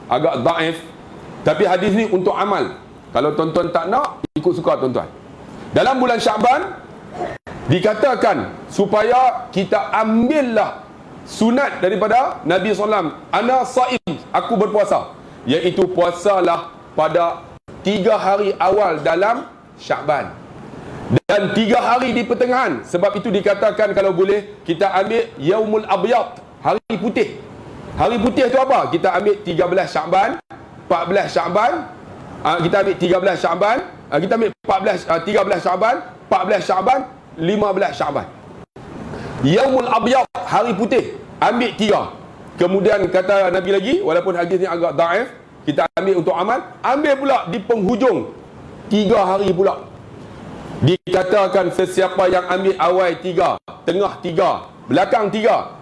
agak daif. Tapi hadis ni untuk amal. Kalau tuan-tuan tak nak, ikut suka tuan-tuan. Dalam bulan Syaban dikatakan supaya kita ambillah sunat daripada Nabi SAW. Ana saim, aku berpuasa. Iaitu puasalah pada 3 hari awal dalam Syaban dan 3 hari di pertengahan. Sebab itu dikatakan kalau boleh kita ambil Yaumul Abyad, hari putih. Hari putih tu apa? Kita ambil 13 Syaban, 14 Syaban, kita ambil 13 Syaban, kita ambil 13 Syaban, 14 Syaban, 15 Syaban. Yaumul Abyad, hari putih, ambil 3. Kemudian kata Nabi lagi, walaupun hadis ni agak daif, kita ambil untuk amal, ambil pula di penghujung 3 hari pula. Dikatakan sesiapa yang ambil awal 3, tengah 3, belakang 3,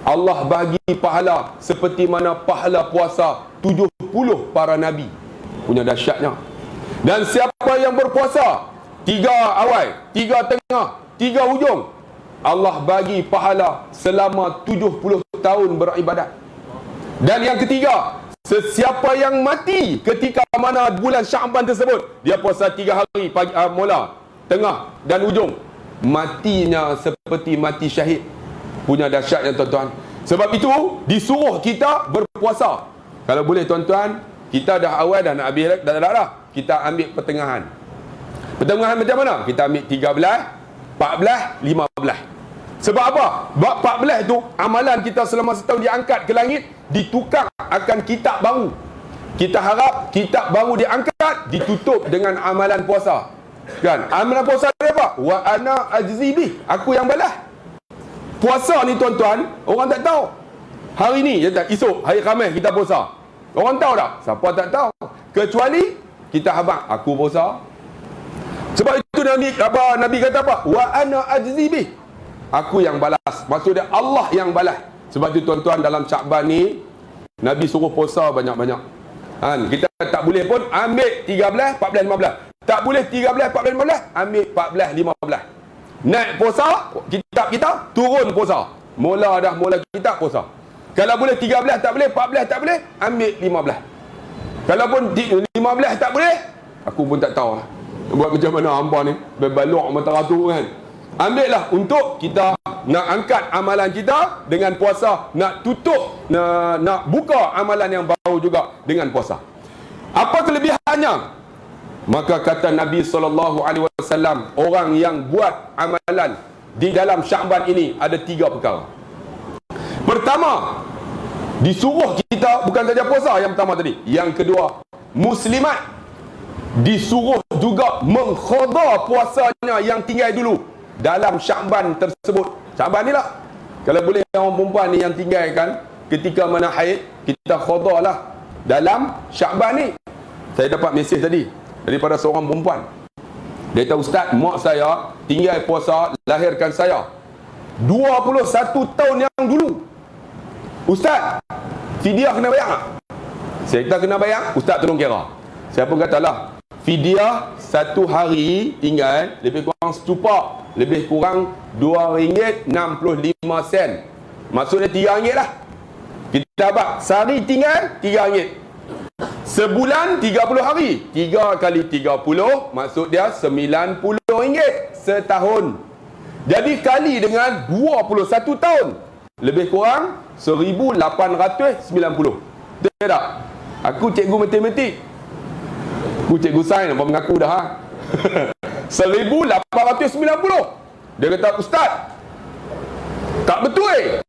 Allah bagi pahala seperti mana pahala puasa 70 para Nabi. Punya dahsyatnya. Dan siapa yang berpuasa 3 awal, 3 tengah, 3 hujung, Allah bagi pahala selama 70 tahun beribadat. Dan yang ketiga, sesiapa yang mati ketika mana bulan Syaban tersebut, dia puasa 3 hari, pagi, mula, tengah dan ujung, matinya seperti mati syahid. Punya dahsyatnya tuan-tuan. Sebab itu disuruh kita berpuasa. Kalau boleh tuan-tuan, kita dah awal dah nak habis dah. Kita ambil pertengahan. Pertengahan macam mana? Kita ambil 13, 14, 15. Sebab apa? Bab 14 tu amalan kita selama setahun diangkat ke langit, ditukar akan kitab baru. Kita harap kitab baru diangkat, ditutup dengan amalan puasa. Kan? Amalan puasa dia apa? Wa ana ajzi bih. Aku yang balas. Puasa ni tuan-tuan, orang tak tahu. Hari ni, esok hari Khamis kita puasa. Orang tahu tak? Siapa tak tahu? Kecuali kita habaq, aku puasa. Sebab itu Nabi kata apa? Wa ana ajzi bih. Aku yang balas. Maksudnya Allah yang balas. Sebab itu tuan-tuan, dalam Syaban ni Nabi suruh puasa banyak-banyak. Kita tak boleh pun ambil 13, 14, 15. Tak boleh 13, 14, 15, ambil 14, 15. Naik puasa, kitab kita turun puasa. Mula kitab puasa. Kalau boleh 13 tak boleh, 14 tak boleh, ambil 15. Kalau pun 15 tak boleh, aku pun tak tahu buat macam mana hamba ni, berbalok mataratur kan. Ambillah untuk kita nak angkat amalan kita dengan puasa, nak tutup, nak buka amalan yang baru juga dengan puasa. Apa kelebihannya? Maka kata Nabi SAW, orang yang buat amalan di dalam Syaban ini ada 3 perkara. Pertama, disuruh kita bukan saja puasa yang pertama tadi. Yang kedua, muslimat disuruh juga mengkhada puasanya yang tinggal dulu dalam Syaban tersebut. Syaban ni lah, kalau boleh orang perempuan ni yang tinggalkan ketika mana haid, kita khada lah dalam Syaban ni. Saya dapat mesej tadi daripada seorang perempuan. Dia kata, Ustaz, mak saya tinggal puasa lahirkan saya 21 tahun yang dulu. Ustaz, fidyah kena bayar tak? Saya kata kena bayar. Ustaz tolong kira. Saya pun katalah, fidyah 1 hari tinggal lebih kurang setupak, lebih kurang RM2.65. Maksudnya RM3 lah. Kita dapat sehari tinggal RM3. Sebulan 30 hari, 3 kali 30, maksud dia RM90 setahun. Jadi kali dengan 21 tahun, lebih kurang 1890. Betul tak? Aku cikgu matematik, aku cikgu sains, apa mengaku dah 1890. Dia kata, Ustaz, tak betul.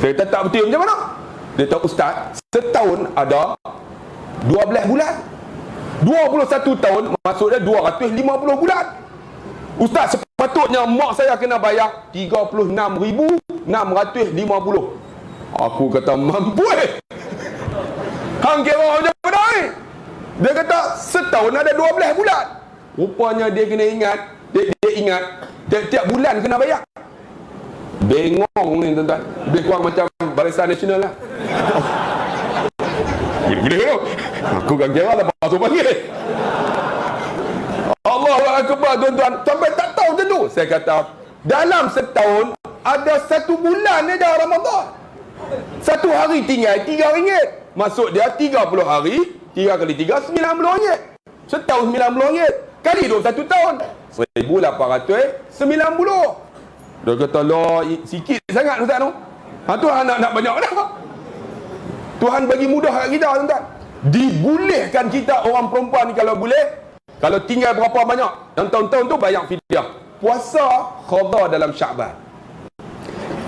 Saya kata tak betul macam mana? Dia kata, Ustaz, setahun ada 12 bulan. 21 tahun maksudnya 250 bulan. Ustaz, sepatutnya mak saya kena bayar 36,650. Aku kata, mampu hang kira macam mana ni? Dia kata setahun ada 12 bulan. Rupanya dia kena ingat, dia ingat tiap-tiap bulan kena bayar. Bengong ni tuan-tuan. Lebih kurang macam Barisan Nasional lah. Boleh tu. Aku kan kira lah pasal panggil. Allahu Akbar tuan-tuan. Sampai tak tahu macam tu. Saya kata, dalam setahun ada 1 bulan je dah Ramadan. 1 hari tinggal RM3. Maksud dia 30 hari, 3 kali 3, 90 ringgit. Setahun 90 ringgit. Kali 21 tahun, 1,890. Dia kata, lah, sikit sangat Ustaz tu. Tuhan nak banyak dah. Tuhan bagi mudah kat kita, tuan-tuan. Dibolehkan kita orang perempuan ni kalau boleh, kalau tinggal berapa banyak yang tahun-tahun tu bayar fidyah. Puasa qada dalam Syaban.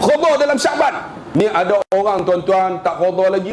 Qada dalam Syaban. Ni ada orang tuan-tuan tak qada lagi.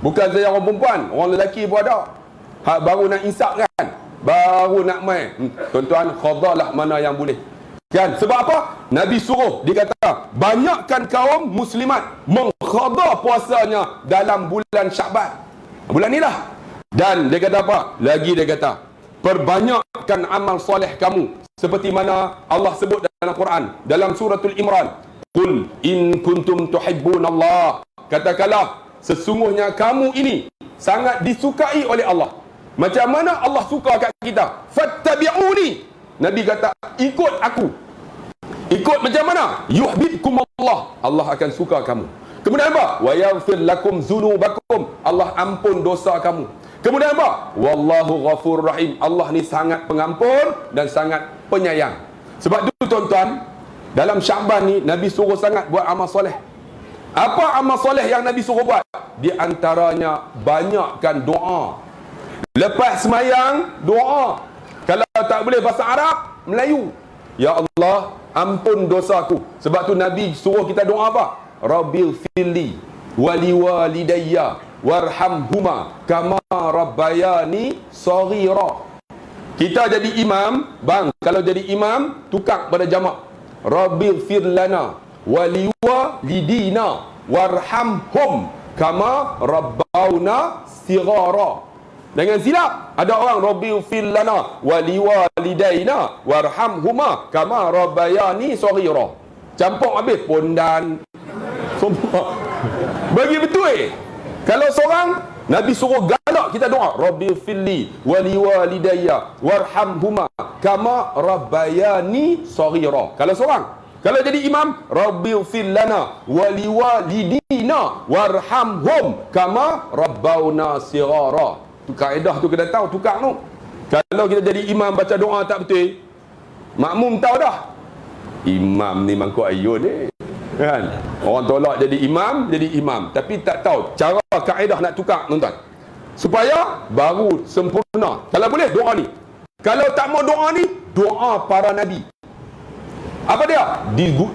Bukan saya orang perempuan, orang lelaki pun ada. Baru nak insaf kan, baru nak main. Tuan-tuan, qada lah mana yang boleh. Kan? Sebab apa? Nabi suruh, dia kata, banyakkan kaum muslimat mengqada puasanya dalam bulan Syaban. Bulan ni lah. Dan dia kata apa? Lagi dia kata, perbanyakkan amal soleh kamu. Seperti mana Allah sebut dalam Quran, dalam suratul Imran. Qul in kuntum tuhibbunallah. Katakanlah, sesungguhnya kamu ini sangat disukai oleh Allah. Macam mana Allah suka kat kita? Fattabi'uni. Nabi kata, ikut aku. Ikut macam mana? Yuhibbukumullah. Allah akan suka kamu. Kemudian apa? Wa yaghfir lakum dzunubakum. Allah ampun dosa kamu. Kemudian apa? Wallahu ghafurur rahim. Allah ni sangat pengampun dan sangat penyayang. Sebab tu tuan-tuan, dalam Syaban ni Nabi suruh sangat buat amal soleh. Apa amal soleh yang Nabi suruh buat? Di antaranya banyakkan doa. Lepas semayang, doa. Kalau tak boleh bahasa Arab, Melayu. Ya Allah, ampun dosaku. Sebab tu Nabi suruh kita doa apa? Rabbil firli wali walidayya warhamhuma kama rabbayani saghira. Kita jadi imam, bang, kalau jadi imam, tukar pada jamak. Rabbil firlana wali walidina warhamhum kama rabbauna sighara. Jangan silap. Ada orang Rabbil firlana wali walidaina warhamhuma kama rabbayani saghira. Campur habis pondan. Semua. Bagi betul. Kalau seorang, Nabi suruh galak kita doa, Rabbil firli wali walidayya warhamhuma kama rabbayani saghira. Kalau seorang. Kalau jadi imam, Rabbil firlana wali walidina warhamhum kama rabbauna sighara. Tu kaedah tu kena tahu, tukar tu. Kalau kita jadi imam baca doa tak betul, makmum tahu dah. Imam ni mangkuk ayun ni. Kan? Orang tolak jadi imam, tapi tak tahu cara kaedah nak tukar, tuan-tuan. Supaya baru sempurna. Kalau boleh doa ni. Kalau tak mau doa ni, doa para nabi. Apa dia?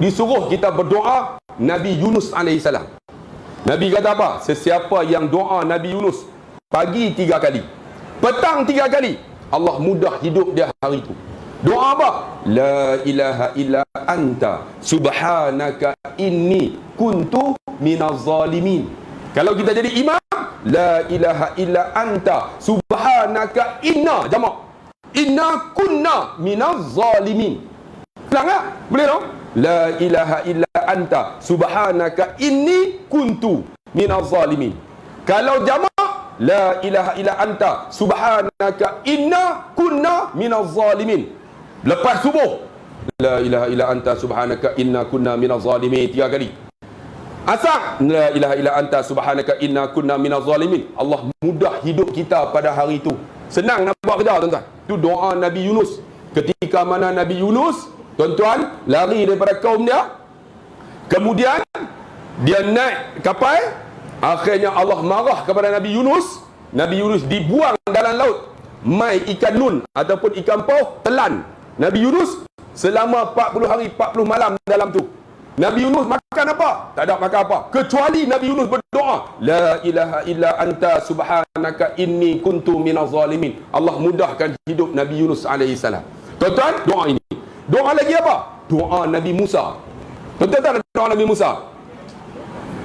Disuruh kita berdoa Nabi Yunus alaihissalam. Nabi kata apa? Sesiapa yang doa Nabi Yunus pagi 3 kali, petang 3 kali, Allah mudah hidup dia hari itu. Doa apa? La ilaha illa anta subhanaka inni kuntu minaz zalimin. Kalau kita jadi imam, la ilaha illa anta subhanaka inna kunna minaz zalimin. Pelan tak? Boleh tak? La ilaha illa anta subhanaka inni kuntu minaz zalimin. Kalau jamak, la ilaha illa anta subhanaka inna kunna minaz zalimin. Lepas subuh, la ilaha illa anta subhanaka inna kunna minaz zalimin 3 kali. Asar, la ilaha illa anta subhanaka inna kunna minaz zalimin. Allah mudah hidup kita pada hari itu. Senang nak buat kerja, tuan-tuan. Itu doa Nabi Yunus. Ketika mana Nabi Yunus, tuan-tuan, lari daripada kaum dia, kemudian dia naik kapal. Akhirnya Allah marah kepada Nabi Yunus. Nabi Yunus dibuang dalam laut. Mai ikan nun ataupun ikan paus telan Nabi Yunus selama 40 hari 40 malam dalam tu. Nabi Yunus makan apa? Tak ada makan apa, kecuali Nabi Yunus berdoa, la ilaha illa anta subhanaka inni kuntu minaz zalimin. Allah mudahkan hidup Nabi Yunus alaihissalam. Tuan-tuan, doa ini. Doa lagi apa? Doa Nabi Musa. Tuan-tuan, doa Nabi Musa.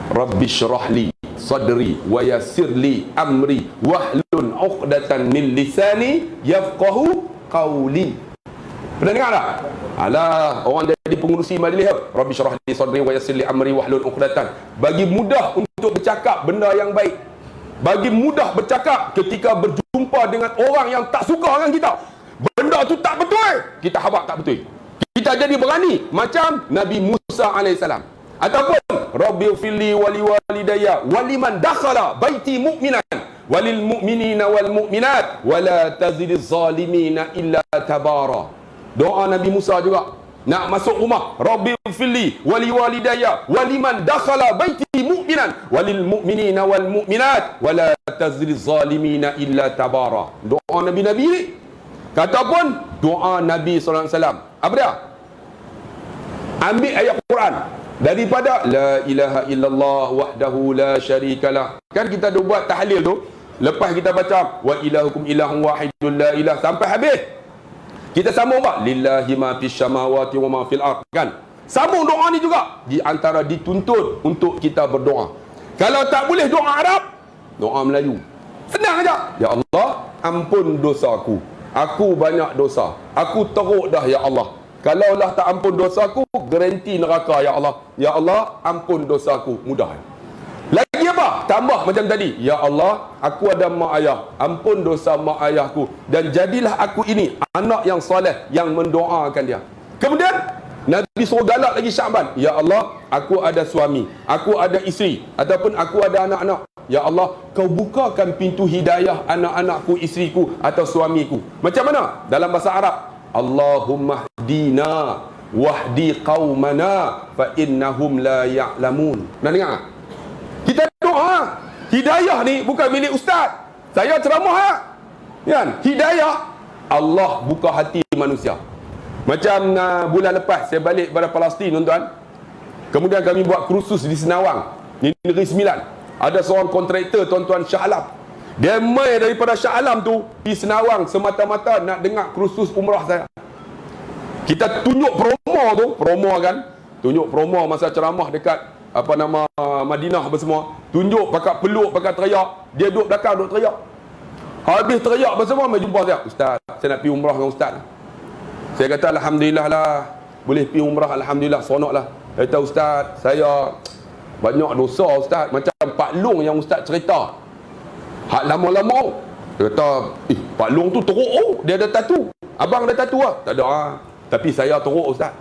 Rabbi syrahli sadri wa yassirli amri wahlul 'uqdatan min lisani yafqahu qawli. Pernah dengar tak? Alah, orang jadi pengurusi majlis, Rabbi syrahli sadri wa yassirli amri wahlul 'uqdatan. Bagi mudah untuk bercakap benda yang baik. Bagi mudah bercakap ketika berjumpa dengan orang yang tak suka dengan kita. Benda tu tak betul, kita habaq tak betul. Kita jadi berani macam Nabi Musa alaihissalam. Ataupun Rabbighfirli wa liwalidayya wa liman dakhala baiti mu'minan walil mu'minina wal mu'minat wa la tazidiz zalimina illa tabara. Doa Nabi Musa juga nak masuk rumah, Rabbighfirli wa liwalidayya wa liman dakhala baiti mu'minan walil mu'minina wal mu'minat wa la tazidiz zalimina illa tabara. Doa Nabi-Nabi ni. Kata pun doa Nabi sallallahu alaihi wasallam. Apa dia? Ambil ayat Quran daripada la ilaha illallah wahdahu la syarikalah. Kan kita dah buat tahlil tu, lepas kita baca wa ilahukum ilahun wahidun la ilah sampai habis, kita sambung apa? Lillahi ma fis samawati wa ma fil ard. Kan sambung doa ni juga di antara dituntut untuk kita berdoa. Kalau tak boleh doa Arab, doa Melayu. Senang aja. Ya Allah, ampun dosaku. Aku banyak dosa. Aku teruk dah ya Allah. Kalau Allah tak ampun dosaku, garanti neraka ya Allah. Ya Allah, ampun dosaku. Mudah. Lagi apa? Tambah macam tadi. Ya Allah, aku ada mak ayah. Ampun dosa mak ayahku. Dan jadilah aku ini anak yang soleh, yang mendoakan dia. Kemudian Nabi suruh galak lagi Syaban. Ya Allah, aku ada suami, aku ada isteri, ataupun aku ada anak-anak. Ya Allah, kau bukakan pintu hidayah anak-anakku, isteriku atau suamiku. Macam mana? Dalam bahasa Arab, Allahumma hdina wahdi qaumana fa innahum la ya'lamun. Nak dengar? Kita doa. Hidayah ni bukan milik ustaz. Saya ceramah kan? Hidayah Allah buka hati manusia. Macam bulan lepas saya balik pada Palestin, tuan-tuan. Kemudian kami buat kursus di Senawang, di Negeri Sembilan. Ada seorang kontraktor, tuan-tuan, Shah Alam. Dia mai daripada Shah Alam tu di Senawang semata-mata nak dengar kursus umrah saya. Kita tunjuk promo kan. Tunjuk promo masa ceramah dekat apa nama Madinah apa semua. Tunjuk pakai peluk, pakai teriak. Dia duduk belakang duduk teriak. Habis teriak apa semua mai jumpa saya. Ustaz, saya nak pergi umrah dengan ustaz. Saya kata alhamdulillah lah, boleh pergi umrah, alhamdulillah, seronoklah. Dia kata ustaz, saya banyak dosa ustaz, macam Pak Long yang ustaz cerita. Hak lama-lama. Dia kata, Pak Long tu teruk dia ada tatu. Abang ada tatu lah? Tak ada tapi saya teruk ustaz.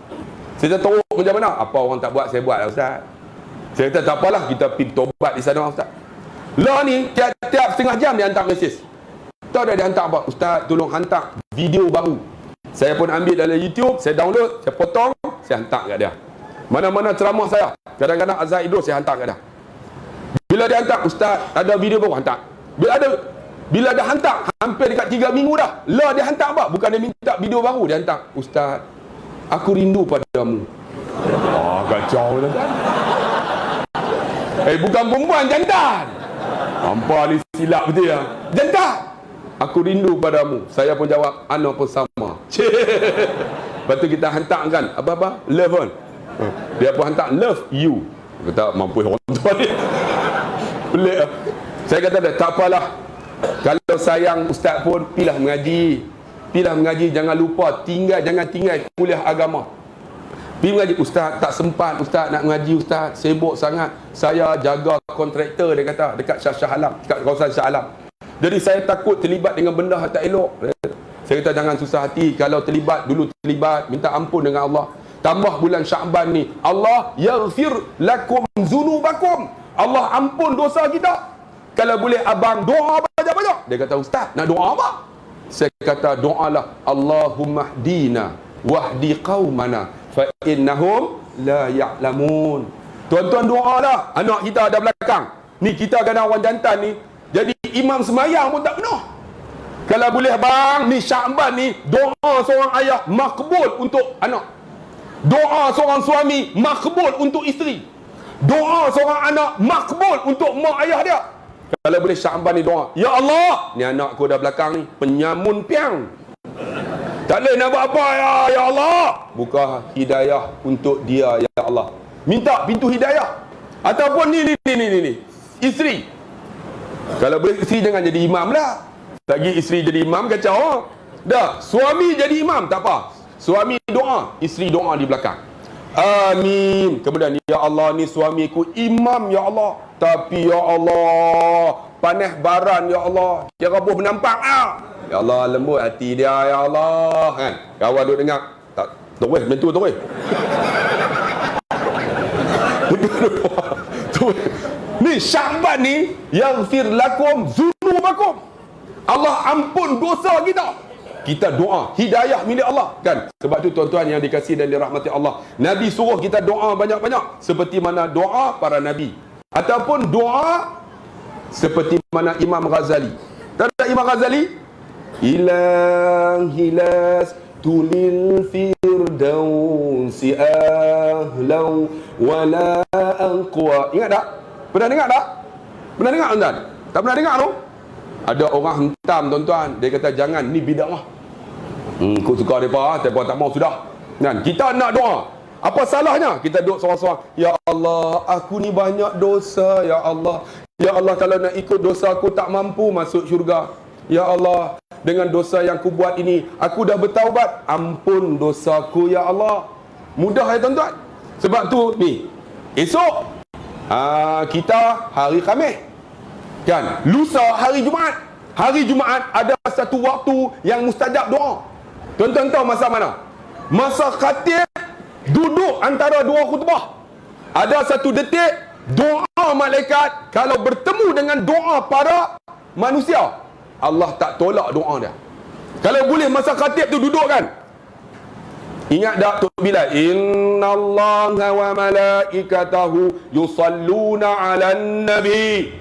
Saya kata teruk macam mana? Apa orang tak buat, saya buat lah ustaz. Saya kata tak apalah, kita pergi tobat di sana ustaz. Lah ni, tiap-tiap setengah jam dia hantar mesej. Tahu dia hantar apa? Ustaz, tolong hantar video baru. Saya pun ambil dalam YouTube, saya download, saya potong, saya hantar kat dia. Mana-mana ceramah saya, kadang-kadang Azhar Idrus saya hantar kat dia. Bila dia hantar, ustaz, ada video baru, hantar. Bila dia hantar, hampir dekat 3 minggu dah. Lah dia hantar apa? Bukan dia minta video baru, dia hantar, ustaz, aku rindu padamu. Kacau lah kan. Bukan perempuan, jantan. Hampa ni silap betul ya. Jantan. Aku rindu padamu. Saya pun jawab, ana pun sama. Lepas tu kita hantar kan, apa-apa? Love on. Dia pun hantar, love you. Kata, mampu orang tua ni. Pelik. Saya kata dia, tak apalah. Kalau sayang ustaz pun, pilah mengaji. Pilah mengaji, jangan lupa. Jangan tinggal kuliah agama. Pergi mengaji. Ustaz, tak sempat ustaz nak mengaji ustaz. Sibuk sangat. Saya jaga kontraktor, dia kata, dekat Shah Alam. Dekat kawasan Shah Alam. Jadi saya takut terlibat dengan benda yang tak elok. Saya kata jangan susah hati. Kalau terlibat, dulu terlibat. Minta ampun dengan Allah. Tambah bulan Syaban ni, Allah yaghfir lakum zunubakum. Allah ampun dosa kita. Kalau boleh abang doa banyak-banyak. Dia kata ustaz, nak doa apa? Saya kata doalah Allahumma hdina wahdi qaumana fa innahum la ya'lamun. Tuan-tuan doalah. Anak kita ada belakang. Ni kita kadang orang jantan ni jadi imam semayang pun tak penuh. Kalau boleh bang, ni Syaban ni, doa seorang ayah makbul untuk anak. Doa seorang suami makbul untuk isteri. Doa seorang anak makbul untuk mak ayah dia. Kalau boleh Syaban ni doa, ya Allah, ni anakku dah belakang ni penyamun piang. Tak boleh nak buat apa ya Allah. Buka hidayah untuk dia ya Allah. Minta pintu hidayah. Ataupun ni isteri. Kalau boleh isteri jangan jadi imam lah. Lagi isteri jadi imam kacau. Dah, suami jadi imam tak apa. Suami doa, isteri doa di belakang. Amin. Kemudian ya Allah, ni suamiku imam ya Allah. Tapi ya Allah, panas baran ya Allah. Dia rabuh menampak ah. Ya Allah, lembut hati dia ya Allah kan. Kawan duk dengar. Tak terus mentu terus. Ni Sya'ban ni yaghfir lakum dzunubakum. Allah ampun dosa kita. Kita doa hidayah milik Allah kan. Sebab tu tuan-tuan yang dikasihi dan dirahmati Allah, Nabi suruh kita doa banyak-banyak seperti mana doa para nabi, ataupun doa seperti mana Imam Ghazali. Tak ada Imam Ghazali? Ilahilas tulil firdausi ahlau wala aqwa. Ingat tak? Pernah dengar tak? Pernah dengar tuan? Tak pernah dengar tu? Ada orang hentam tuan-tuan, dia kata jangan, ni bid'ah. Kau suka depa, tapi tak mau sudah. Kan? Kita nak doa. Apa salahnya kita duduk seorang-seorang, ya Allah, aku ni banyak dosa, ya Allah. Ya Allah, kalau nak ikut dosa aku tak mampu masuk syurga. Ya Allah, dengan dosa yang aku buat ini, aku dah bertaubat, ampun dosaku ya Allah. Mudah ya tuan-tuan. Sebab tu ni, esok kita hari Khamis kan, lusa hari Jumaat. Hari Jumaat ada satu waktu yang mustajab doa. Tuan-tuan tahu masa mana? Masa khatib duduk antara dua khutbah. Ada satu detik doa malaikat kalau bertemu dengan doa para manusia, Allah tak tolak doa dia. Kalau boleh masa khatib tu duduk kan. Ingat tak Tok Bilal? Innallaha wa malaikatahu yusalluna 'alan nabi.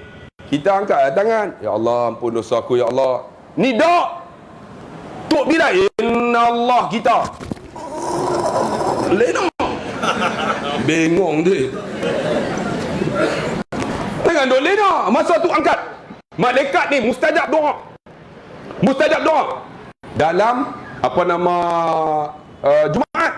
Kita angkat tangan, ya Allah, ampun dosa aku ya Allah. Ni dak Tok Bilal, innallah kita. Lena. Bengong dia. Jangan duk lena. Masa tu angkat. Malaikat ni mustajab doa. Mustajab doa. Dalam apa nama Jumaat.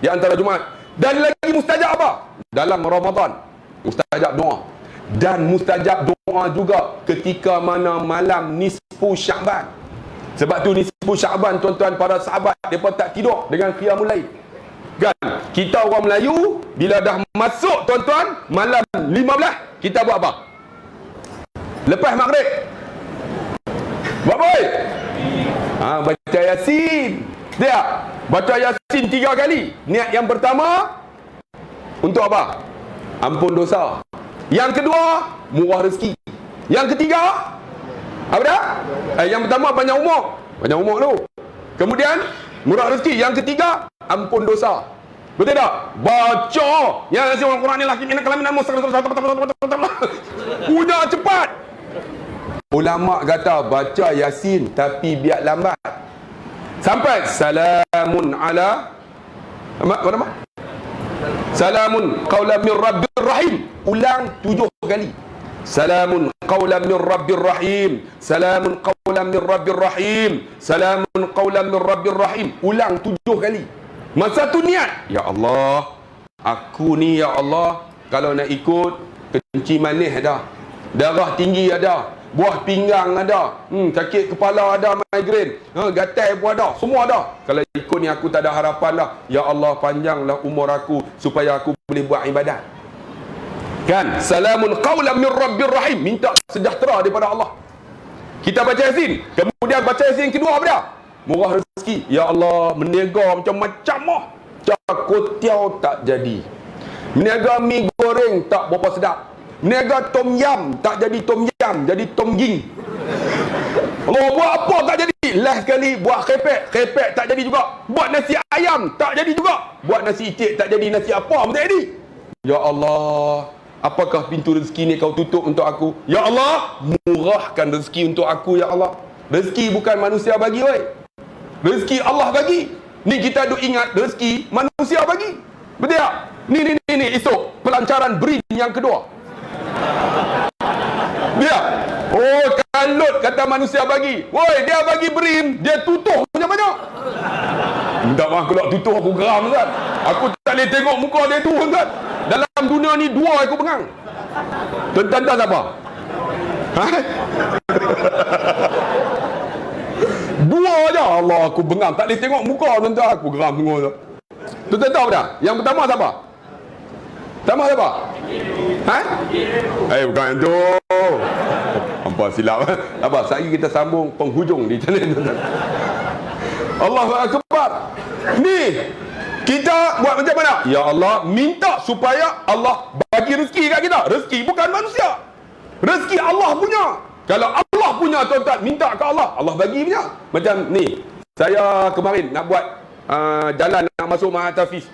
Di antara Jumaat. Dan lagi mustajab apa? Dalam Ramadan. Mustajab doa. Dan mustajab doa juga ketika mana malam nisfu Sya'ban. Sebab tu nisfu Sya'ban tuan-tuan para sahabat, mereka tak tidur dengan qiyamul lail. Kan? Kita orang Melayu bila dah masuk tuan-tuan malam 15, kita buat apa? Lepas maghrib buat apa? Baca Yasin. Dia baca Yasin 3 kali. Niat yang pertama untuk apa? Ampun dosa. Yang kedua, murah rezeki. Yang ketiga, apa dah? Yang pertama panjang umur. Panjang umur tu. Kemudian murah rezeki. Yang ketiga, ampun dosa. Betul tak? Baca yang nasi orang Quran ni lah. Udah cepat. Ulama kata baca Yasin tapi biar lambat. Sampai salamun ala apa nama? Salamun qaulan min rabbir rahim. Ulang 7 kali. Salamun qaulan min rabbir rahim. Salamun qaulan min rabbir rahim. Salamun qaulan min rabbir rahim. Ulang 7 kali. Masa tu niat, ya Allah, aku ni ya Allah, kalau nak ikut, kencing manis ada, darah tinggi ada, buah pinggang ada, sakit kepala ada, migrain, gatal pun ada, semua ada. Kalau ikut ni aku tak ada harapan dah. Ya Allah, panjanglah umur aku supaya aku boleh buat ibadat. Kan? Salamun qaulan min rabbir rahim. Minta sejahtera daripada Allah. Kita baca Yasin. Kemudian baca Yasin kedua apa dia? Murah rezeki. Ya Allah, meniaga macam-macam lah. Cakotiau tak jadi. Meniaga mi goreng tak berapa sedap. Meniaga tom yam tak jadi tom yam, jadi tom ying. Allah, buat apa tak jadi. Last sekali buat krepek tak jadi juga. Buat nasi ayam tak jadi juga. Buat nasi icik tak jadi, nasi apa pun tak jadi. Ya Allah, apakah pintu rezeki ni kau tutup untuk aku? Ya Allah, murahkan rezeki untuk aku ya Allah. Rezeki bukan manusia bagi, oi. Rezeki Allah bagi. Ni kita duk ingat rezeki manusia bagi. Betul tak? Ni esok pelancaran BRIN yang kedua. Dia, oh kalut kata manusia bagi. Woi, dia bagi BRIN, dia tutup banyak-banyak. Minta maaf kalau tutup aku geram kan. Aku tak boleh tengok muka dia tu kan. Dalam dunia ni 2 aku pengang. Tentang siapa? Ha? 2 aja. Allah, aku bengang. Tak boleh tengok muka tuan-tuan. Aku geram tengok tu. Tuan-tuan tahu dah? Yang pertama siapa? Pertama siapa? Ha? Bukan itu. Apa silap. Apa? Sekali kita sambung penghujung di channel tuan-tuan. Allahu Akbar. Ni kita buat macam mana? Ya Allah, minta supaya Allah bagi rezeki kat kita. Rezeki bukan manusia. Rezeki Allah punya. Kalau Allah punya, tuan-tuan, minta ke Allah, Allah bagi punya. Macam ni, saya kemarin nak buat jalan nak masuk Mahat Hafiz.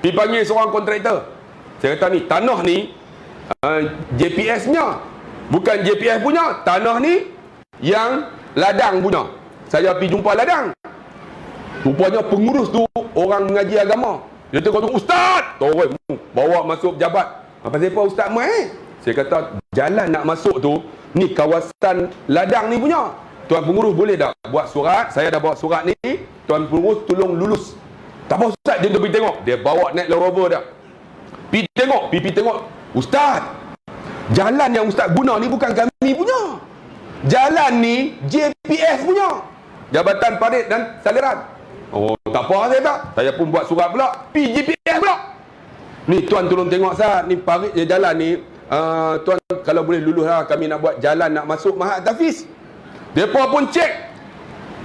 Dipanggil seorang kontraktor. Saya kata ni, tanah ni JPS punya. Bukan JPS punya. Tanah ni yang ladang punya. Saya pergi jumpa ladang. Rupanya pengurus tu orang mengaji agama. Dia kata, ustaz, toroi bawa masuk pejabat. Apa siapa ustaz mai? Saya kata, jalan nak masuk tu, ni kawasan ladang ni punya. Tuan pengurus boleh tak buat surat? Saya dah bawa surat ni. Tuan pengurus tolong lulus. Tak apa ustaz, dia pergi tengok. Dia bawa naik Land Rover dah. Pergi tengok. Ustaz, jalan yang ustaz guna ni bukan kami punya. Jalan ni JPS punya. Jabatan Parit dan Saliran. Oh, tak apa saya pun buat surat pula. Pergi JPS pula. Ni tuan tolong tengok Ustaz. Ni parit je jalan ni. Tuan kalau boleh lulus lah. Kami nak buat jalan nak masuk Mahat Hafiz. Mereka pun cek.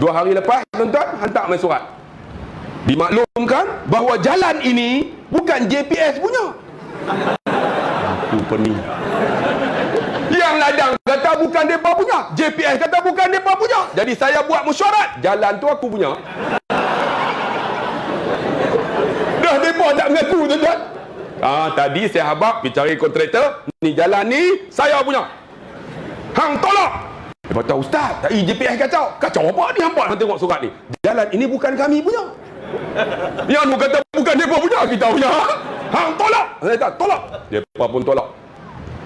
2 hari lepas tuan-tuan hantar main surat. Dimaklumkan bahawa jalan ini bukan JPS punya. Aku pening. Yang ladang kata bukan mereka punya. JPS kata bukan mereka punya. Jadi saya buat mesyuarat. Jalan tu aku punya. Dah mereka tak mengaku tuan-tuan. Tadi saya habaq pergi cari kontraktor. Ni jalan ni saya punya. Hang tolak. Dia kata, ustaz, tak JPS kacau. Kacau apa ni hampa? Hang tengok surat ni. Jalan ini bukan kami punya. Yang tu kata bukan mereka punya, kita punya. Hang tolak. Saya kata, tolak. Dia pun tolak.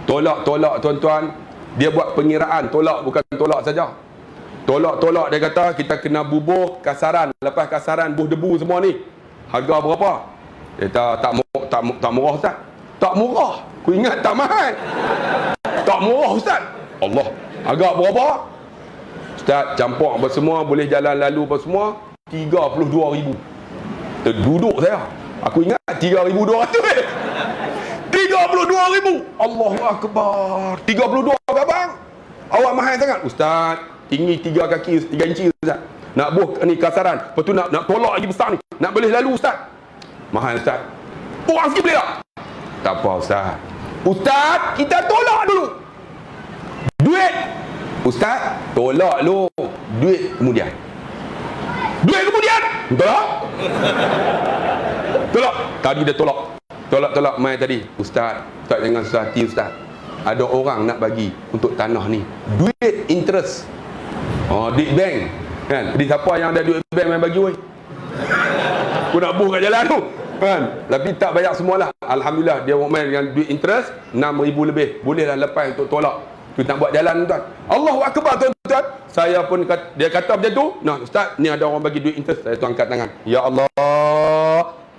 Tolak tuan-tuan. Dia buat pengiraan. Tolak bukan tolak saja. Tolak dia kata kita kena bubuh kasaran. Lepas kasaran buh debu semua ni. Harga berapa? Dia kata tak murah ustaz. Tak murah. Aku ingat tak mahal. Tak murah ustaz. Allah. Harga berapa? Ustaz campur apa semua, boleh jalan lalu apa semua, 32,000. Terduduk saya. Aku ingat 3,200. 32,000. Allahu Akbar. 32 ke bang? Awak mahal sangat. Ustaz, tinggi 3 kaki 3 inci ustaz. Nak buh ni kasaran. Lepas tu nak tolak lagi besar ni. Nak boleh lalu ustaz. Mahal ustaz. Orang sikit boleh tak? Tak apa ustaz. Ustaz, kita tolak dulu. Duit. Ustaz, tolak dulu. Duit kemudian. Duit kemudian. Tolak. Tolak. Tadi dia tolak. Tolak mai tadi. Ustaz jangan susah hati ustaz. Ada orang nak bagi untuk tanah ni. Duit interest. Duit bank. Kan? Jadi siapa yang ada duit bank main bagi woi. Aku nak buh kat jalan tu. Kan? Tapi tak bayar semualah. Alhamdulillah dia main dengan duit interest 6,000 lebih. Bolehlah lepas untuk tolak. Tu nak buat jalan tuan. Allahu Akbar tuan-tuan. Saya pun dia kata macam tu. Nah ustaz, ni ada orang bagi duit interest. Saya tu angkat tangan. Ya Allah,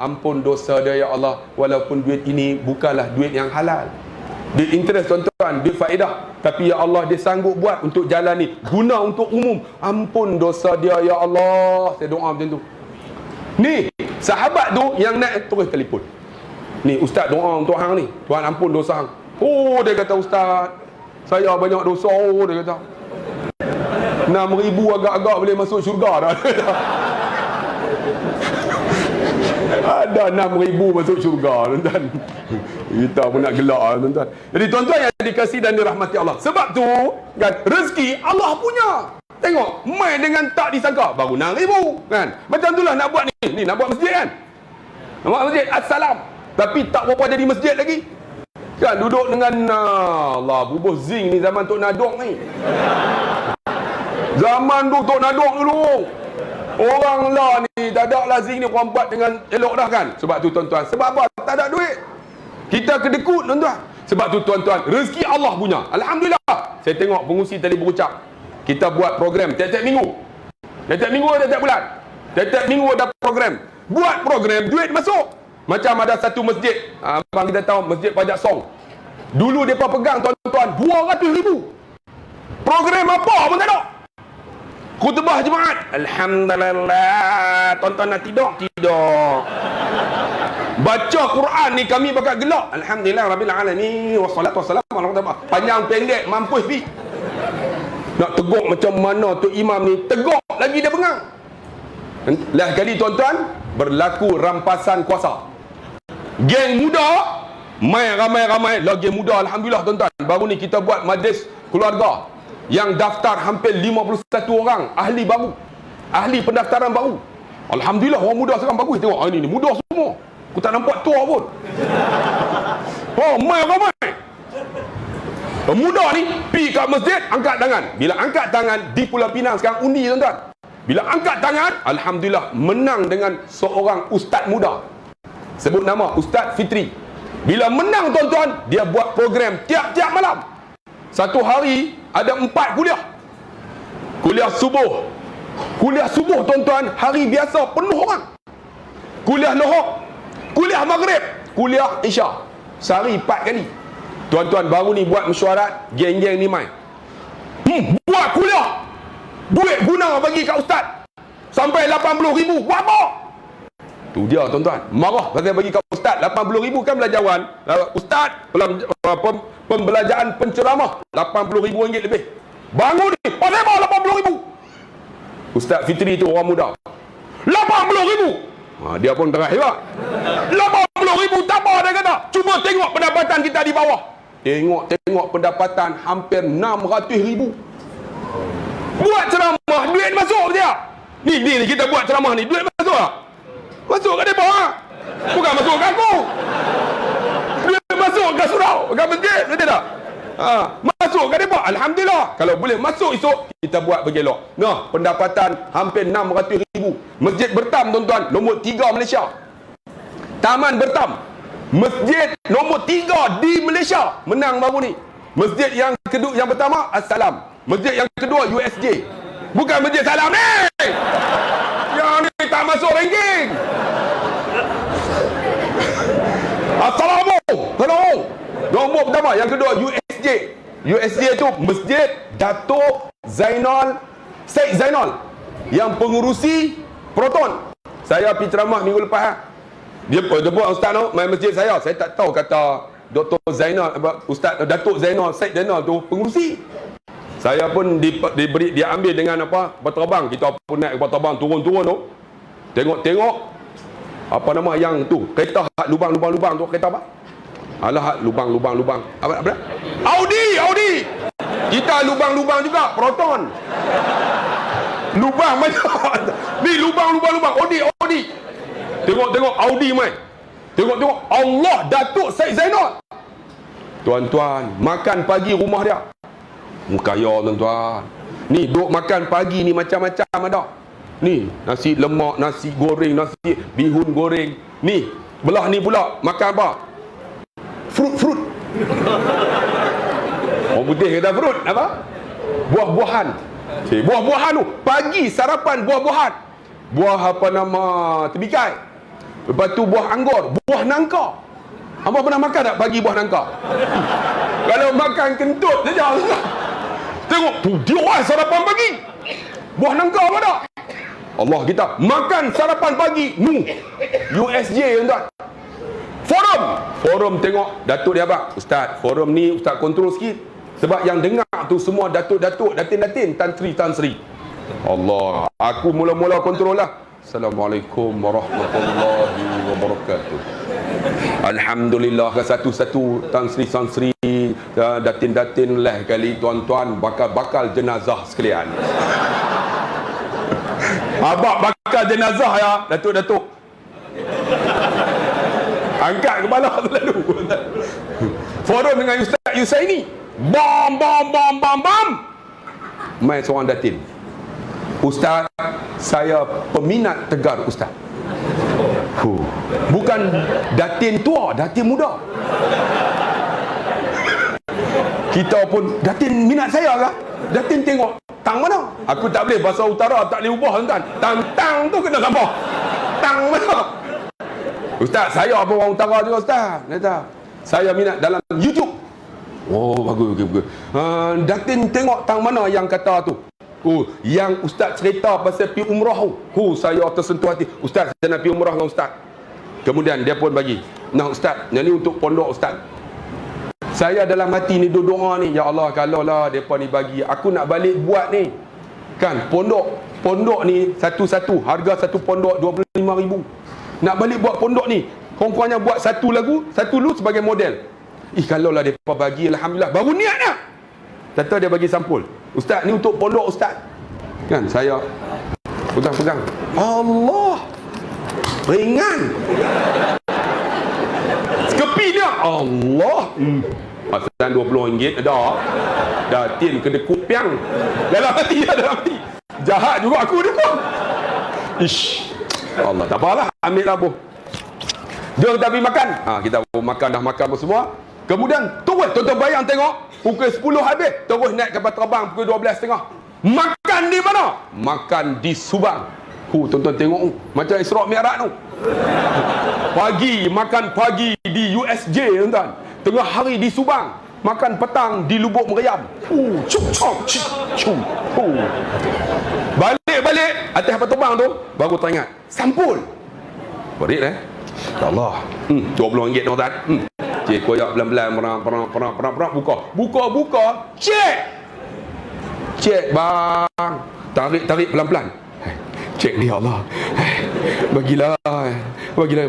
ampun dosa dia ya Allah. Walaupun duit ini bukanlah duit yang halal. Duit interest tuan-tuan, duit faedah. Tapi ya Allah, dia sanggup buat untuk jalan ni. Guna untuk umum. Ampun dosa dia ya Allah. Saya doa macam tu. Ni, sahabat tu yang naik terus telefon. Ni ustaz doa untuk hang ni. Tuhan ampun dosa hang. Oh, dia kata ustaz, saya banyak dosa. Oh, dia kata 6,000 agak-agak boleh masuk syurga dah. Ada 6,000 masuk syurga tuan-tuan. Kita pun nak gelak tuan-tuan. Jadi tuan-tuan yang dikasihi dan dirahmati Allah, sebab tu kan rezeki Allah punya. Tengok, main dengan tak disangka baru 6,000 kan. Macam itulah nak buat ni nak buat masjid kan. Nak buat masjid assalam. Tapi tak berapa jadi masjid lagi. Kan duduk dengan Allah bubuh zinc ni zaman Tok Nadok ni. Zaman tu Tok Nadok dulu. Orang lah ni tak ada lah zinc ni orang buat dengan elok dah kan. Sebab tu tuan-tuan, sebab apa? Tak ada duit. Kita kedekut tuan-tuan. Sebab tu tuan-tuan, rezeki Allah punya. Alhamdulillah. Saya tengok pengusi tadi berucap. Kita buat program tiap-tiap minggu. Tiap-tiap minggu, tiap-tiap bulan. Tiap-tiap minggu ada program. Buat program, duit masuk. Macam ada satu masjid, abang kita tahu Masjid Pajak Song. Dulu mereka pegang tuan-tuan 200,000. Program apa pun tak ada. Khutbah Jumaat, alhamdulillah. Tuan-tuan nak tidur? Baca Quran ni kami bakal gelak. Alhamdulillah rabbil alamin wassalatu wassalamu ala rasulillah. Panjang pendek mampus pi. Nak teguk macam mana tu imam ni, teguk lagi dia bengang. Lah kali tuan-tuan berlaku rampasan kuasa. Geng muda Mai ramai-ramai lagi muda, alhamdulillah tuan-tuan. Baru ni kita buat majlis keluarga yang daftar hampir 51 orang ahli baru. Ahli pendaftaran baru. Alhamdulillah orang muda sekarang bagus. Tengok ini muda semua. Aku tak nampak tua pun. Oh, mai ramai. Muda ni pergi kat masjid, angkat tangan. Bila angkat tangan di Pulau Pinang sekarang undi tuan-tuan. Bila angkat tangan, alhamdulillah menang dengan seorang ustaz muda. Sebut nama Ustaz Fitri. Bila menang tuan-tuan, dia buat program tiap-tiap malam. Satu hari ada 4 kuliah. Kuliah subuh. Kuliah subuh tuan-tuan, hari biasa penuh orang. Kuliah lohor, kuliah maghrib, kuliah isya. Sehari 4 kali. Tuan-tuan baru ni buat mesyuarat, geng-geng ni mai. Buat kuliah. Duit guna bagi kat ustaz. Sampai 80,000. Buat apa? Tu dia tuan-tuan. Marah pasal bagi kat ustaz 80,000 kan belajaran. Ustaz pembelajaran penceramah 80,000 ringgit lebih. Bangun ni, pasal apa 80,000? Ustaz Fitri tu orang muda. 80,000. Dia pun tengah hebat. 80,000 tak apa dia kata. Cuba tengok pendapatan kita di bawah. Tengok pendapatan hampir 600,000. Buat ceramah, duit masuk dia. Ni kita buat ceramah ni, duit masuk tak? Masuk kat depa ha? Bukan masuk kat aku. Duit masuk kat surau, kat masjid, betul tak? Masuk kat depa. Alhamdulillah. Kalau boleh masuk esok, kita buat bergelok. Nah, pendapatan hampir 600,000. Masjid Bertam tuan-tuan, nombor 3 Malaysia. Taman Bertam, masjid nombor 3 di Malaysia, menang baru ni. Masjid yang kedua, yang pertama Assalam. Masjid yang kedua USJ. Bukan masjid Salam ni. Yang ni tak masuk ranking. Assalamualaikum. Nombor pertama, yang kedua USJ. USJ tu Masjid Datuk Zainal Syed Zainal yang pengurusi Proton. Saya pergi ceramah minggu lepas. Dia buat ustaz tu main masjid saya. Saya tak tahu kata Dr. Zainal, Ustaz Datuk Zainal Syed Zainal tu pengurusi. Saya pun diberi, dia ambil dengan apa? Berterbang. Kita pun naik berterbang turun-turun tu. Tengok apa nama yang tu? Kereta lubang-lubang tu, kereta apa? Alah, lubang. Apa? Audi. Kita lubang-lubang juga, Proton. Lubang macam ni, lubang. Audi. Tengok Audi mai. Tengok Allah Datuk Syed Zainal. Tuan-tuan, makan pagi rumah dia. Kaya tuan-tuan. Ni duk makan pagi ni macam-macam ada. Ni nasi lemak, nasi goreng, nasi bihun goreng. Ni belah ni pula makan apa? Fruit. Orang putih kata fruit apa? Buah-buahan. Buah-buahan tu pagi sarapan buah-buahan. Buah apa nama? Tebikai. Lepas tu buah anggur, buah nangka. Hangpa pernah makan tak pagi buah nangka? Kalau makan kentut saja. Tengok tu dia sarapan pagi. Buah nangka apa tak? Allah kita makan sarapan pagi. USJ tuan-tuan. Forum tengok Datuk dia apa? Ustaz, forum ni Ustaz kontrol sikit. Sebab yang dengar tu semua datuk-datuk, datin-datin, Tan Sri. Allah, aku mula-mula kontrol lah. Assalamualaikum warahmatullahi wabarakatuh. Alhamdulillah, satu-satu Tan Sri datin-datin lah kali tuan-tuan bakal jenazah sekalian. Abang bakal jenazah ya, datuk-datuk. Angkat kepala selalu. Forum dengan Ustaz Yusaini. Bam. Main seorang datin. Ustaz, saya peminat tegar Ustaz. Bukan datin tua, datin muda. Kita pun datin minat saya kah? Datin tengok tang mana? Aku tak boleh bahasa utara, tak boleh ubah tuan. Tang tu kena gambar. Tang mana? Ustaz, saya apa orang utara juga Ustaz. Kata, saya minat dalam YouTube. Oh, bagus. Datin tengok tang mana yang kata tu. Yang Ustaz cerita pasal pergi umrah tu. Saya tersentuh hati. Ustaz, saya nak pergi umrah dengan Ustaz. Kemudian dia pun bagi. Nah Ustaz, yang ni untuk pondok Ustaz. Saya dalam hati ni doa ni, ya Allah, kalau lah mereka ni bagi, aku nak balik buat ni. Kan, pondok ni satu-satu, harga satu pondok 25,000. Nak balik buat pondok ni, Kurang-kurangnya buat satu lagu, satu lu sebagai model. Kalau lah mereka bagi, alhamdulillah, baru niat dah. Kata dia bagi sampul, ustaz ni untuk pondok ustaz. Kan saya pegang-pegang, Allah, ringan. Sekepi dia, Allah. Pasal RM20 dah tin kena kupiang. Dalam hati, dalam hati. Jahat juga aku ni pun. Ish, Allah, tak apalah, ambil lah boh. Dia kita pergi makan. Kita makan, dah makan semua. Kemudian terus tuan-tuan bayang tengok, pukul 10 habis, terus naik kapal terbang pukul 12.30. Makan di mana? Makan di Subang. Tuan-tuan tengok macam Isra' Mi'raj tu. Pagi makan pagi di USJ, tuan-tuan. Tengah hari di Subang, makan petang di Lubuk Meriam. Balik atas kapal terbang tu baru teringat sampul. Berit Allah. RM20 tuan-tuan. Cik koyak pelan-pelan perang buka. Cek bang. Tarik pelan-pelan. Cek ni Allah. Bagilah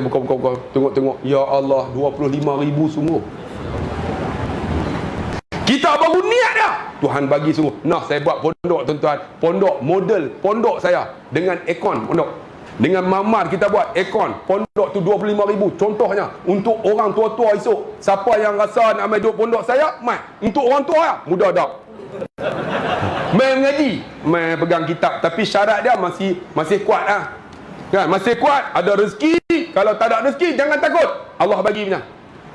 buka. Tengok. Ya Allah, 25,000 sungguh. Kita baru niat dah. Tuhan bagi sungguh. Nah, saya buat pondok tuan-tuan. Pondok model pondok saya dengan aircon pondok. Dengan mamar kita buat aircon. Pondok tu 25,000. Contohnya untuk orang tua-tua esok. Siapa yang rasa nak main duduk pondok saya, mai. Untuk orang tua ya, mudah tak. Main mengaji, main pegang kitab, tapi syarat dia masih kuat lah. Kan, masih kuat, ada rezeki. Kalau tak ada rezeki, jangan takut. Allah bagi punya.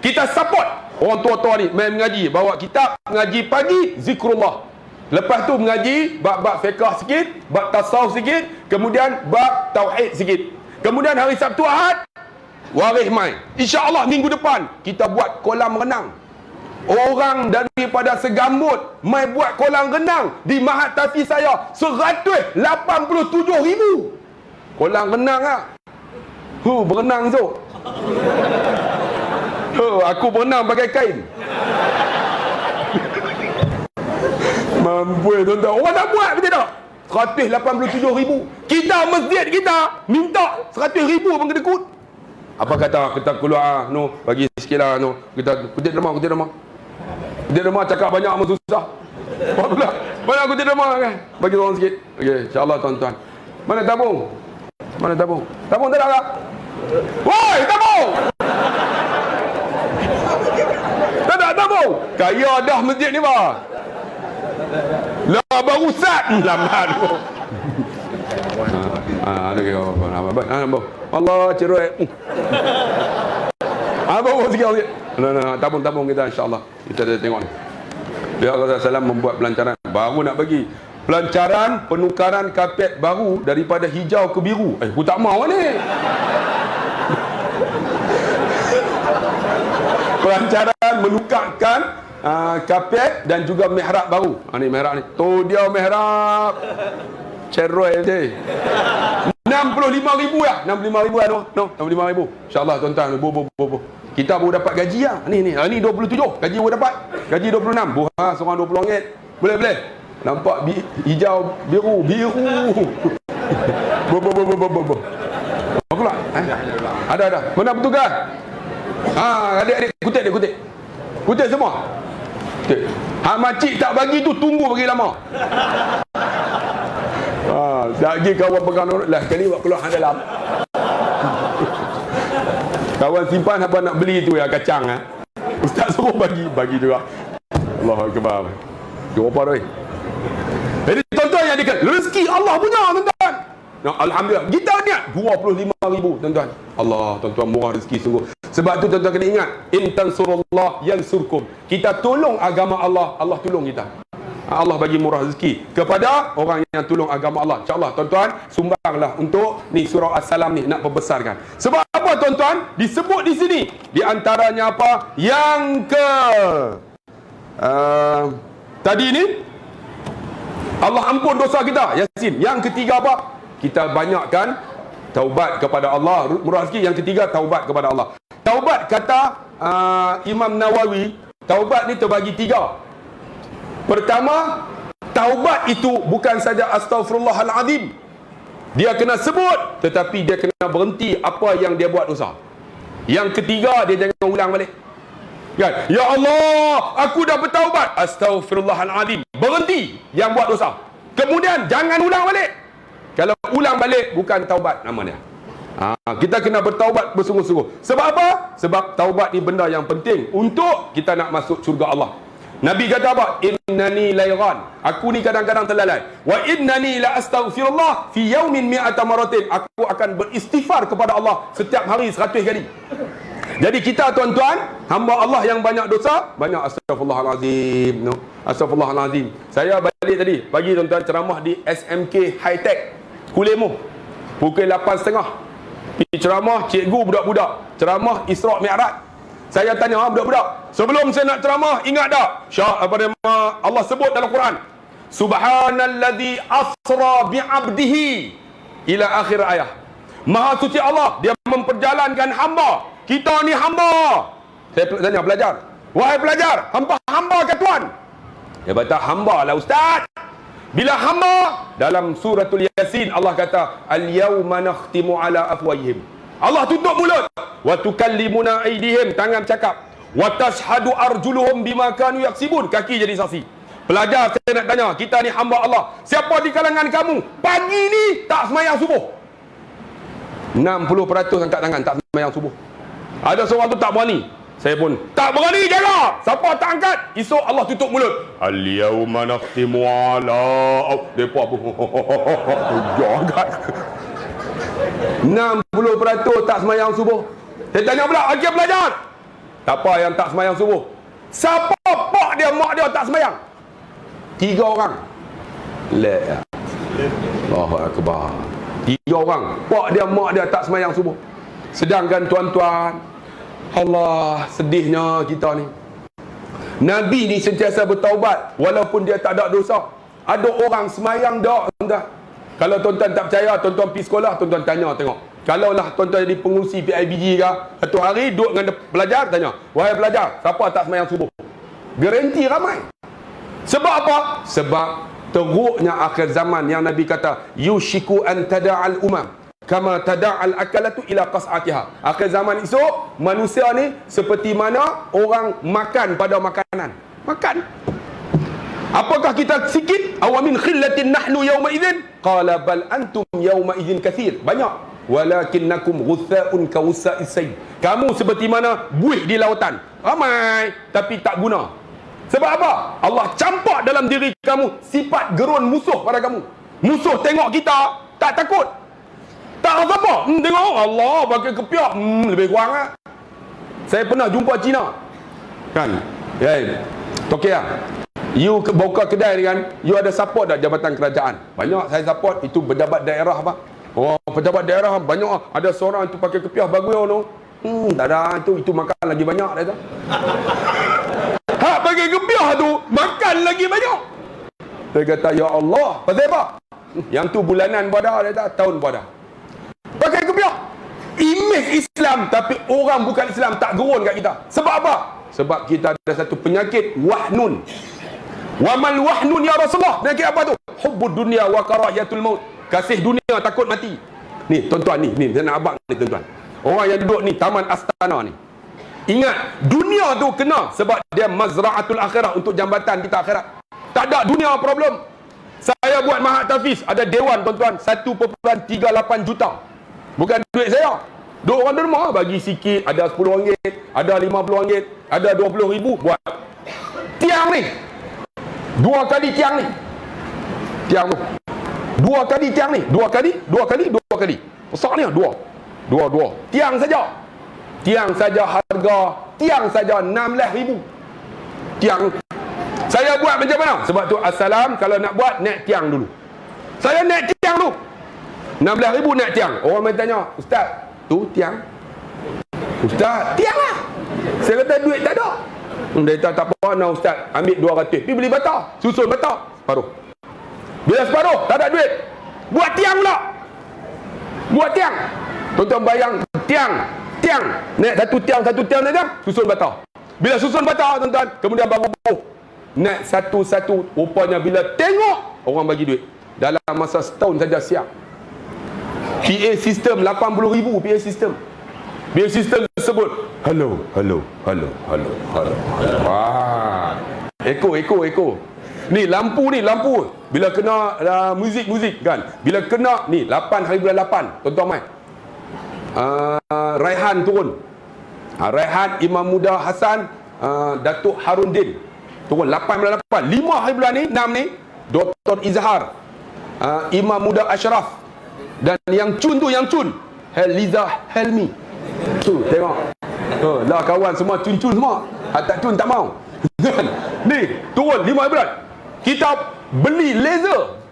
Kita support orang tua-tua ni main mengaji, bawa kitab, mengaji pagi, zikrullah. Lepas tu mengaji bab-bab fiqh sikit, bab tasawuf sikit, kemudian bab tauhid sikit. Kemudian hari Sabtu Ahad waris mai. Insya-Allah minggu depan kita buat kolam renang. Orang daripada Segambut mai buat kolam renang di Mahat Tafi saya 187,000. Kolam renang ah. Berenang tu. Aku berenang pakai kain. Mampu tuan-tuan. Orang nak buat betul tak? 187,000. Kita masjid kita minta 100,000 pun kena kut. Apa kata kita keluar bagi sikit lah kita kutip derma. Kutip derma cakap banyak amat susah. Apa banyak kutip derma kan? Bagi orang sikit. Okey, insya-Allah tuan-tuan. Mana tabung? Tabung tak ada tak? Woi, tabung. Tak ada tabung. Kaya dah masjid ni bah. Lah baru sat lambat tu. Ada ke apa? Allah cerai. Bawa sikit. Tabung kita insya-Allah. Kita dah tengok ni. Beliau Rasulullah SAW membuat pelancaran. Baru nak bagi pelancaran penukaran kapet baru daripada hijau ke biru. Aku tak mau ni. Pelancaran menukarkan kapet dan juga mihrab baru. Ni mihrab ni. Tu dia mihrab. Ceroy je. 65,000 lah. 65,000 lah. 65,000. InsyaAllah tuan-tuan. Bo. Kita baru dapat gaji lah. Ni 27. Gaji baru dapat. Gaji 26. Seorang RM20. Boleh. Nampak hijau, biru. Bo. Apa pula? Ada. Mana petugas? Adik-adik kutip. Kutip semua. Hak makcik tak bagi tu tunggu bagi lama. Lagi kawan pegang lah kali buat keluar dalam. Kawan simpan apa nak beli tu ya kacang Ustaz suruh bagi juga. Allahu akbar. Berapa dah? Jadi tuan-tuan yang dekat rezeki Allah punya tuan-tuan. Alhamdulillah kita niat 25,000 tuan-tuan. Allah tuan-tuan murah rezeki sungguh. Sebab tu tuan-tuan kena ingat, in tansurullah yansurkum. Kita tolong agama Allah, Allah tolong kita. Allah bagi murah rezeki kepada orang yang tolong agama Allah. InsyaAllah tuan-tuan sumbanglah untuk ni surah As-Salam ni nak perbesarkan. Sebab apa tuan-tuan? Disebut di sini di antaranya apa? Yang tadi ni Allah ampun dosa kita, Yasin. Yang ketiga apa? Kita banyakkan taubat kepada Allah, murah rezeki. Yang ketiga taubat kepada Allah. Taubat kata Imam Nawawi, taubat ni terbagi tiga. Pertama, taubat itu bukan saja astaghfirullahalazim. Dia kena sebut, tetapi dia kena berhenti apa yang dia buat dosa. Yang ketiga, dia jangan ulang balik. Kan? Ya Allah, aku dah bertaubat. Astaghfirullahalazim. Berhenti yang buat dosa. Kemudian jangan ulang balik. Kalau ulang balik, bukan taubat namanya. Kita kena bertaubat bersungguh-sungguh. Sebab apa? Sebab taubat ni benda yang penting untuk kita nak masuk syurga Allah. Nabi kata apa? Innani layran. Aku ni kadang-kadang terlalai. Wa innani la astaghfirullah fi yaumin mi'ata maratin. Aku akan beristighfar kepada Allah setiap hari 100 kali. Jadi kita tuan-tuan, hamba Allah yang banyak dosa, banyak astagfirullahalazim. No? Astagfirullahalazim. Saya balik tadi, pagi tuan-tuan ceramah di SMK High Tech Kulemu. Pukul 8.30. Pergi ceramah cikgu budak-budak. Ceramah Isra' Mi'raj. Saya tanya budak-budak, sebelum saya nak ceramah, ingat tak Allah sebut dalam Quran, Subhanalladzi asra bi'abdihi ila akhir ayat. Maha suci Allah, dia memperjalankan hamba. Kita ni hamba. Saya tanya pelajar, wahai pelajar, hamba ke Tuhan? Dia kata, hamba lah ustaz. Bila hamba, dalam suratul Yasin Allah kata, al-yawma nakhtimu ala afwahihim. Allah tutup mulut. Wa tukallimuna aydihim, tangan cakap. Wa tashhadu arjuluhum bima kanu yaksibun, kaki jadi saksi. Pelajar, saya nak tanya, kita ni hamba Allah. Siapa di kalangan kamu pagi ni tak sembahyang subuh? 60% angkat tangan tak sembahyang subuh. Ada seorang tu tak berani. Saya pun tak berani jaga. Siapa tak angkat, esok Allah tutup mulut. Al-yawma nakhtimu ala. Depa apa? Jangan. 60% tak semayang subuh. Saya tanya pula, okey pelajar, siapa yang tak semayang subuh? Siapa pak dia, mak dia tak semayang? 3 orang. La. Allahu akbar. 3 orang, pak dia, mak dia tak semayang subuh. Sedangkan tuan-tuan, Allah, sedihnya kita ni. Nabi ni sentiasa bertaubat walaupun dia tak ada dosa. Ada orang semayang tak, tuan-tuan. Kalau tuan-tuan tak percaya, tuan-tuan pergi sekolah, tuan-tuan tanya tengok. Kalaulah tuan-tuan jadi pengurusi PIBG ke, satu hari duduk dengan pelajar, tanya, wahai pelajar, siapa tak semayang subuh? Garanti ramai. Sebab apa? Sebab teruknya akhir zaman yang Nabi kata, yushiku an tada'al umam kama tada'al akalatu ila qas'atiha. Akhir zaman esok, manusia ni seperti mana orang makan pada makanan. Makan. Apakah kita sikit? Awamin khillatin nahnu yawma idzin? Qala bal antum yawma idzin kathir. Banyak. Walakinnakum ghutha'un kawussa'is sayy. Kamu seperti mana buih di lautan. Ramai tapi tak guna. Sebab apa? Allah campak dalam diri kamu sifat gerun musuh pada kamu. Musuh tengok kita tak takut. Tak rasa apa. Tengok Allah pakai kepiak. Lebih kurang lah. Saya pernah jumpa Cina. Kan? Tokyo. You buka kedai ni kan, you ada support tak jabatan kerajaan? Banyak saya support. Itu pejabat daerah apa? Oh, pejabat daerah banyak. Ada seorang itu pakai kepiah bagus tu. Tak ada itu makan lagi banyak dia tu. Hak pakai kepiah tu makan lagi banyak. Saya kata ya Allah, pasal apa? Yang tu bulanan pada dia tak, tahun pada. Pakai kepiah. Imej Islam tapi orang bukan Islam tak gerun kat kita. Sebab apa? Sebab kita ada satu penyakit wahnun. Wa mal wahnun ya Rasulullah. Penyakit apa tu? Hubbud dunya wa karahiyatul maut. Kasih dunia, takut mati. Ni tuan-tuan ni saya nak abang ni tuan-tuan. Orang yang duduk ni Taman Astana ni. Ingat, dunia tu kena sebab dia mazra'atul akhirah, untuk jambatan kita akhirat. Tak ada dunia problem. Saya buat Mahat Tafiz, ada dewan tuan-tuan 1.38 juta. Bukan duit saya. Duk orang di rumah bagi sikit, ada RM10, ada RM50, ada RM20,000 buat tiang ni. 2 kali tiang ni. Tiang tu. 2 kali tiang ni. 2 kali. Besarnya 2. Tiang saja. Tiang saja harga. Tiang saja RM16,000. Tiang. Saya buat macam mana? Sebab tu assalam, kalau nak buat naik tiang dulu. Saya naik tiang dulu. RM16,000 naik tiang. Orang main tanya, Ustaz, tu tiang? Ustaz, tiang lah. Saya kata duit tak ada. Dia tak apa, nak Ustaz ambil 200. Pergi beli bata, susun bata separuh. Bila separuh tak ada duit, buat tiang pula. Buat tiang. Tuan-tuan bayang tiang naik satu tiang saja, susun bata. Bila susun bata tuan-tuan, kemudian baru naik satu-satu. Rupanya bila tengok orang bagi duit, dalam masa setahun saja siap. PA sistem RM80,000. PA sistem sebut hello. Wah. Eko. Ni lampu bila kena muzik kan. Bila kena ni 8 hari bulan 8, tuan-tuan mai. Raihan turun. Raihan Imam Muda Hasan, Datuk Harundin turun 8 bulan 8. 5 hari bulan ni 6 ni Dr. Izhar, Imam Muda Ashraf, dan yang cun Liza Helmi. Tu tengok. Lah kawan semua cun semua. Tak cun tak mau. Ni turun 5 hari bulan. Kita beli laser,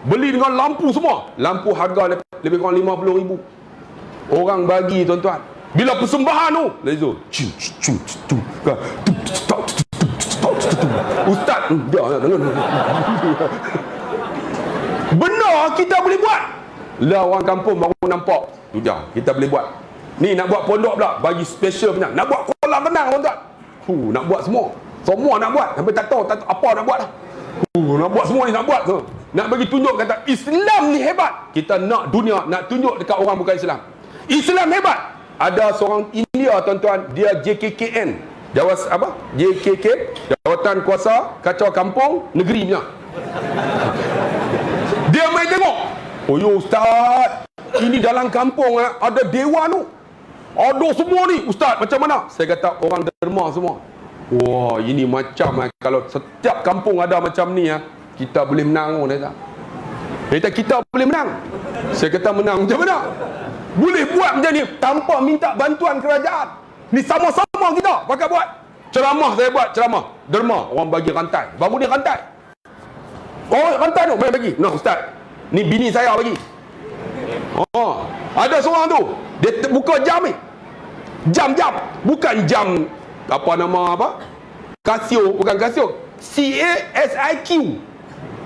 beli dengan lampu semua. Lampu harga lebih kurang 50,000. Orang bagi tuan-tuan. Bila persembahan tu laser. Ustaz dia benar kita boleh buat. Lah orang kampung baru nampak. Tu dah kita boleh buat. Ni nak buat pondok pula, bagi special punya. Nak buat kolam renang tuan-tuan. Nak buat semua. Semua nak buat. Sampai tak tahu apa nak buat dah. Nak buat semua ni nak buat tu. Nak bagi tunjuk kata Islam ni hebat. Kita nak dunia, nak tunjuk dekat orang bukan Islam. Islam hebat. Ada seorang India tuan-tuan, dia JKKN. JKK, Jawatan Kuasa Kacau Kampung Negeri punya. Dia main tengok. Oh yo ustaz, ini dalam kampung ada dewan tu. Ada semua ni ustaz, macam mana? Saya kata orang derma semua. Wah, ini macam kalau setiap kampung ada macam ni kita boleh menang. Dia kata kita boleh menang. Saya kata menang macam mana? Boleh buat macam ni tanpa minta bantuan kerajaan. Ni sama-sama kita pakai buat. Ceramah saya buat, ceramah derma, orang bagi rantai. Baru ni rantai. Oh, rantai tu boleh bagi. Nah ustaz, ni bini saya bagi. Oh, ada seorang tu dia buka jam ni. Jam bukan jam apa nama apa? Casio, bukan Casio. CASIQ.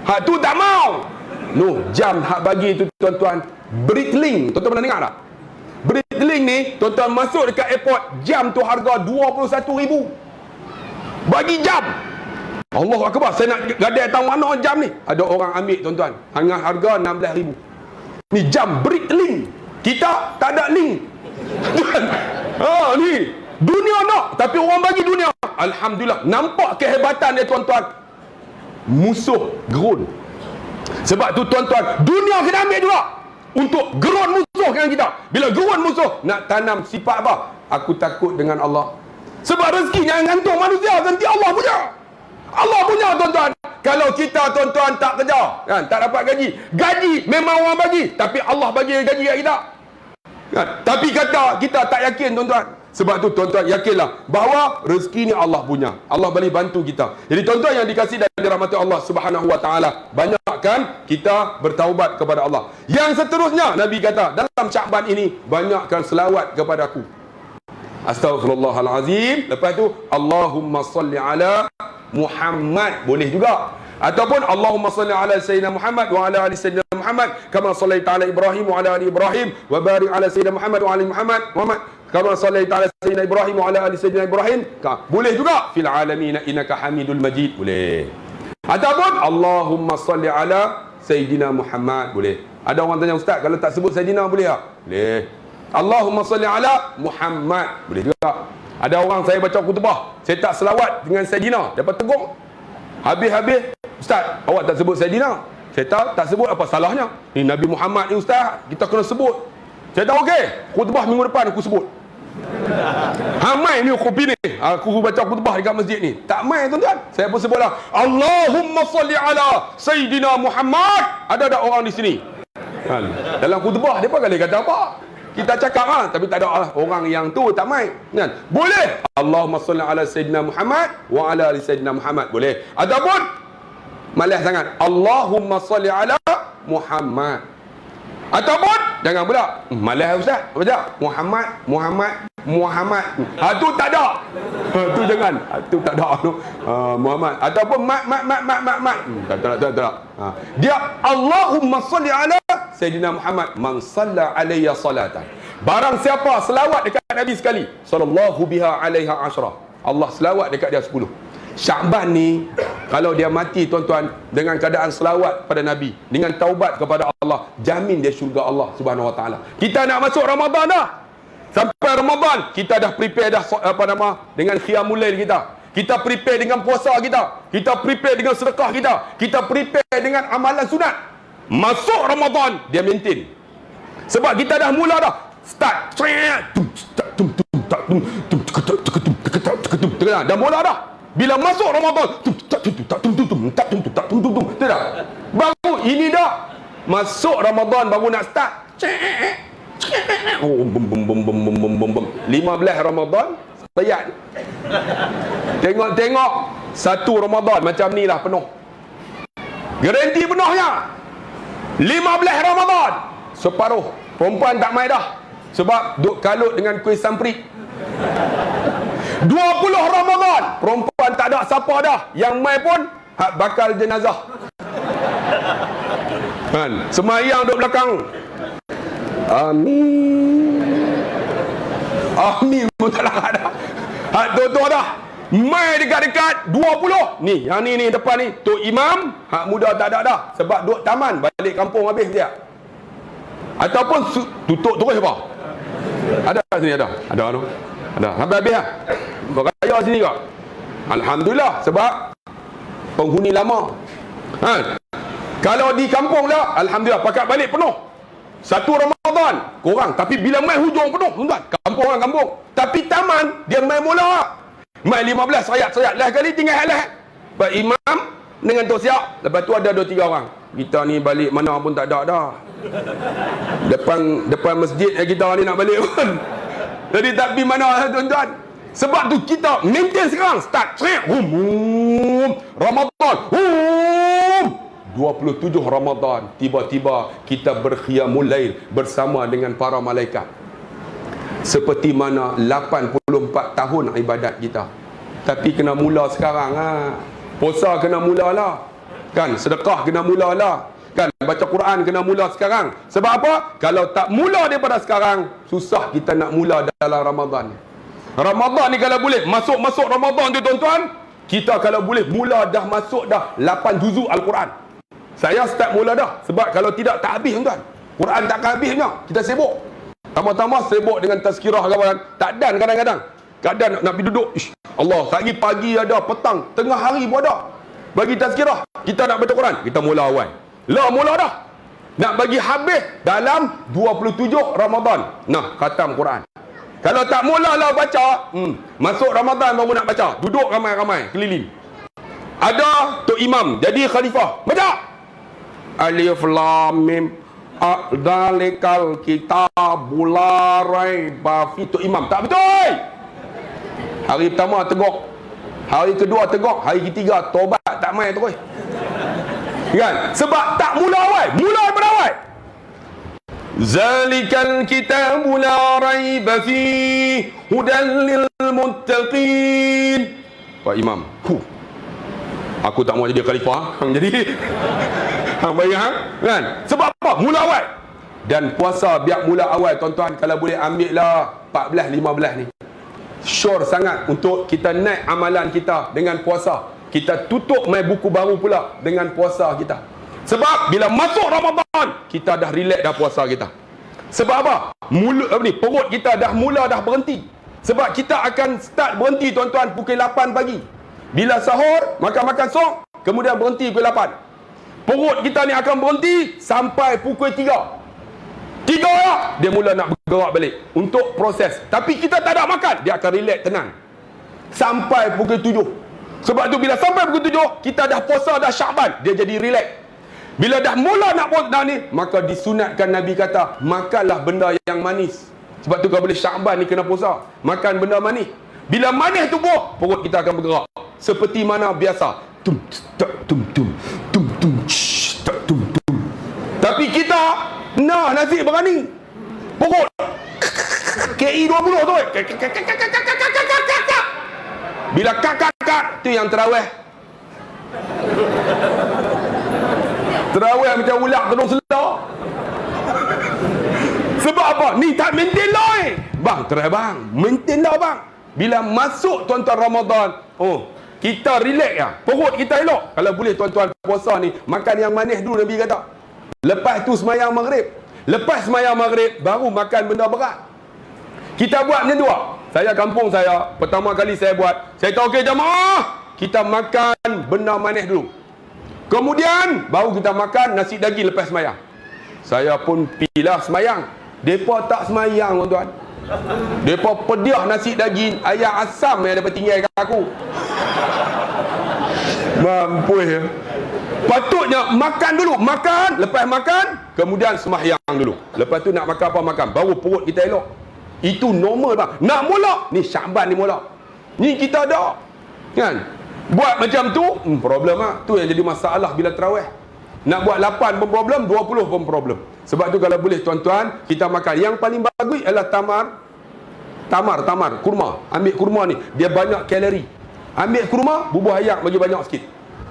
Hak tu tak mau. No, jam hak bagi tu tuan-tuan, Breitling. Tuan-tuan pernah dengar tak? Breitling ni tuan-tuan masuk dekat airport, jam tu harga 21,000. Bagi jam. Allahu Akbar. Saya nak gadai tahu mana jam ni. Ada orang ambil tuan-tuan. Dengan harga 16,000. Ni jam Breitling. Kita tak ada link. Ni dunia nak, tapi orang bagi dunia. Alhamdulillah. Nampak kehebatan dia tuan-tuan. Musuh gerun. Sebab tu tuan-tuan, dunia kena ambil juga untuk gerun musuh dengan kita. Bila gerun musuh, nak tanam sifat apa? Aku takut dengan Allah. Sebab rezeki jangan gantung manusia, ganti Allah punya. Allah punya tuan-tuan. Kalau kita tuan-tuan tak kerja, kan, tak dapat gaji. Gaji memang orang bagi, tapi Allah bagi gaji kat kita. Kan? Tapi kata kita tak yakin tuan-tuan. Sebab tu tuan-tuan yakinlah bahawa rezeki ni Allah punya. Allah boleh bantu kita. Jadi tuan-tuan yang dikasihi dan dirahmati Allah Subhanahu wa taala, banyakkan kita bertaubat kepada Allah. Yang seterusnya Nabi kata, dalam Syaban ini banyakkan selawat kepada aku. Astaghfirullahalazim. Lepas tu Allahumma salli ala Muhammad boleh juga. Ataupun Allahumma salli ala Sayyidina Muhammad wa ala ali Sayyidina Muhammad kama sallaita ala Ibrahim wa ala ali Ibrahim wa barik ala Sayyidina Muhammad wa ala ali Muhammad kama sallaita ala Sayyidina Ibrahim wa ala ali Sayyidina Ibrahim. Boleh juga fil alamin innaka Hamidul Majid boleh. Ataupun Allahumma salli ala Sayyidina Muhammad boleh. Ada orang tanya ustaz, kalau tak sebut Sayyidina boleh tak? Boleh. Allahumma salli ala Muhammad boleh juga. Ada orang saya baca khutbah, saya tak selawat dengan Sayyidina, dapat tegur. Habis-habis, ustaz, awak tak sebut Sayyidina. Saya tak sebut, apa salahnya? Ni Nabi Muhammad ni ustaz, kita kena sebut. Saya tak okey. Khutbah minggu depan aku sebut. Mai ni kopi ni. Aku baca khutbah dekat masjid ni. Tak mai tuan-tuan. Saya pun sebutlah Allahumma salli ala Sayyidina Muhammad. Ada orang di sini. Dalam khutbah depa kali kata apa? Kita cakap tapi tak ada orang yang tu tak mai kan. Boleh Allahumma salli ala Sayyidina Muhammad wa ala ali Sayyidina Muhammad boleh. Ataupun malas sangat Allahumma salli ala Muhammad. Ataupun jangan pula malas ustaz baca Muhammad. Tu tak ada. Tu jangan. Tu tak ada Muhammad. Ataupun mat. Tak. Dia Allahumma salli ala Sayyidina Muhammad man salla alayya salatan. Barang siapa selawat dekat Nabi sekali, sallallahu biha alaiha asyra. Allah selawat dekat dia 10. Syaban ni kalau dia mati tuan-tuan dengan keadaan selawat pada Nabi, dengan taubat kepada Allah, jamin dia syurga Allah Subhanahu wa taala. Kita nak masuk Ramadan dah. Sampai Ramadan, kita dah prepare dah dengan qiyamul lail kita. Kita prepare dengan puasa kita. Kita prepare dengan sedekah kita. Kita prepare dengan amalan sunat. Masuk Ramadan, dia maintain. Sebab kita dah mula dah. Start. Dah mula dah. Bila masuk Ramadan, tidak. Baru ini dah. Masuk Ramadan baru nak start. 15 Ramadan sayat. Tengok-tengok satu Ramadan macam ni lah penuh. Garanti penuhnya. 15 Ramadan separuh. Perempuan tak mai dah. Sebab duk kalut dengan kuih samprit. 20 Ramadan perempuan tak ada siapa dah. Yang mai pun bakal jenazah. Kan? Semayang duk belakang. Amin. Amin pun tak larat dah. Tuan-tuan dah. Mai dekat-dekat 20. Ni, yang ni depan ni. Tok Imam, hak muda tak ada dah. Sebab duk taman, balik kampung habis dia. Ataupun tutup terus apa? Ada sini ada. Ada tu. Ada. Sampai habis lah. Beraya sini kak. Alhamdulillah. Sebab penghuni lama. Kalau di kampung lah, alhamdulillah pakat balik penuh. Satu Ramadan kurang, tapi bila mai hujung penuh, tuan. Kampung orang kampung. Tapi taman dia mai mula. Mai 15 sayat-sayat lah kali tinggal lah. Pak Imam dengan Tok Siap. Lepas tu ada 2-3 orang. Kita ni balik mana pun tak ada dah. Depan masjid kita ni nak balik pun. Jadi tak pergi mana tuan-tuan. Sebab tu kita maintain sekarang. Start. Ramadan. 27 Ramadan. Tiba-tiba kita berqiyamul lail bersama dengan para malaikat. Seperti mana 84 tahun ibadat kita. Tapi kena mula sekarang. Puasa kena mulalah. Kan? Sedekah kena mulalah. Kan? Baca Quran kena mula sekarang. Sebab apa? Kalau tak mula daripada sekarang, susah kita nak mula dalam Ramadan. Ramadan ni kalau boleh masuk Ramadan tu tuan-tuan, kita kalau boleh mula dah masuk dah 8 juzuk Al-Quran. Saya start mula dah. Sebab kalau tidak tak habis tuan-tuan. Quran tak habisnya. Kita sibuk. Tambah-tambah sibuk dengan tazkirah kawan. Tak dan kadang-kadang. Kadang nak pergi duduk. Allah, pagi ada, petang, tengah hari pun ada. Bagi tazkirah. Kita nak baca Quran. Kita mula awal. Mula dah. Nak bagi habis dalam 27 Ramadan. Nah, khatam Quran. Kalau tak mula baca, masuk Ramadan baru nak baca. Duduk ramai-ramai keliling. Ada Tok Imam jadi khalifah. Baca. Alif Lam Mim Dzalikal kitabul la raiba fi. Tok Imam tak betul. Hari pertama teguk, hari kedua teguk, hari ketiga tobat tak mai terus. Kan? Sebab tak mula awal. Mula daripada awal. Zalikal kitabul la raiba fi hudan lil muttaqin. Pak Imam, aku tak mau jadi khalifah, hang jadi. Hang bayang, kan? Sebab apa? Mula awal. Dan puasa biar mula awal tuan-tuan. Kalau boleh ambil lah 14-15 ni. Sure sangat untuk kita naik amalan kita dengan puasa. Kita tutup mai buku baru pula dengan puasa kita. Sebab bila masuk Ramadan, kita dah relax dah puasa kita. Sebab apa? Perut kita dah mula dah berhenti. Sebab kita akan start berhenti tuan-tuan pukul 8 pagi. Bila sahur, makan-makan sok, kemudian berhenti pukul 8. Perut kita ni akan berhenti sampai pukul 3. 3 lah, dia mula nak bergerak balik untuk proses. Tapi kita tak ada makan, dia akan relax tenang sampai pukul 7. Sebab tu bila sampai pukul 7, kita dah puasa dah Syaban, dia jadi relax. Bila dah mula nak puasa ni, maka disunatkan Nabi kata, makanlah benda yang manis. Sebab tu kalau boleh Syaban ni kena puasa, makan benda manis. Bila manis tubuh, perut kita akan bergerak seperti mana biasa. Tapi kita nasi berani. Perut KI 20 tu. Bila kak tu yang terawih. Terawih macam ulak tolong selah. Sebab apa? Ni tak maintain lah bang, terawih bang, maintain lah bang. Bila masuk tuan-tuan Ramadan, kita relax ya. Perut kita elok. Kalau boleh tuan-tuan puasa ni, makan yang manis dulu Nabi kata. Lepas tu semayang maghrib. Lepas semayang maghrib, baru makan benda berat. Kita buat macam tu. Saya kampung saya, pertama kali saya buat, saya tahu, okey jemaah, kita makan benda manis dulu. Kemudian baru kita makan nasi daging lepas semayang. Saya pun pilah semayang. Depa tak semayang, tuan-tuan. Depa pediah nasi daging, ayam asam yang dapat tinggal kat aku. Mampus ya. Patutnya makan dulu, makan, lepas makan, kemudian semayang dulu. Lepas tu nak makan apa makan, baru perut kita elok. Itu normal bang. Nak mula, ni Syakban ni mula. Ni kita ada. Kan? Buat macam tu, problem lah. Tu yang jadi masalah bila tarawih. Nak buat 8 pun problem, 20 pun problem. Sebab tu kalau boleh tuan-tuan, kita makan. Yang paling bagus adalah tamar, kurma. Ambil kurma ni, dia banyak kalori. Ambil kurma, bubuh ayak bagi banyak sikit.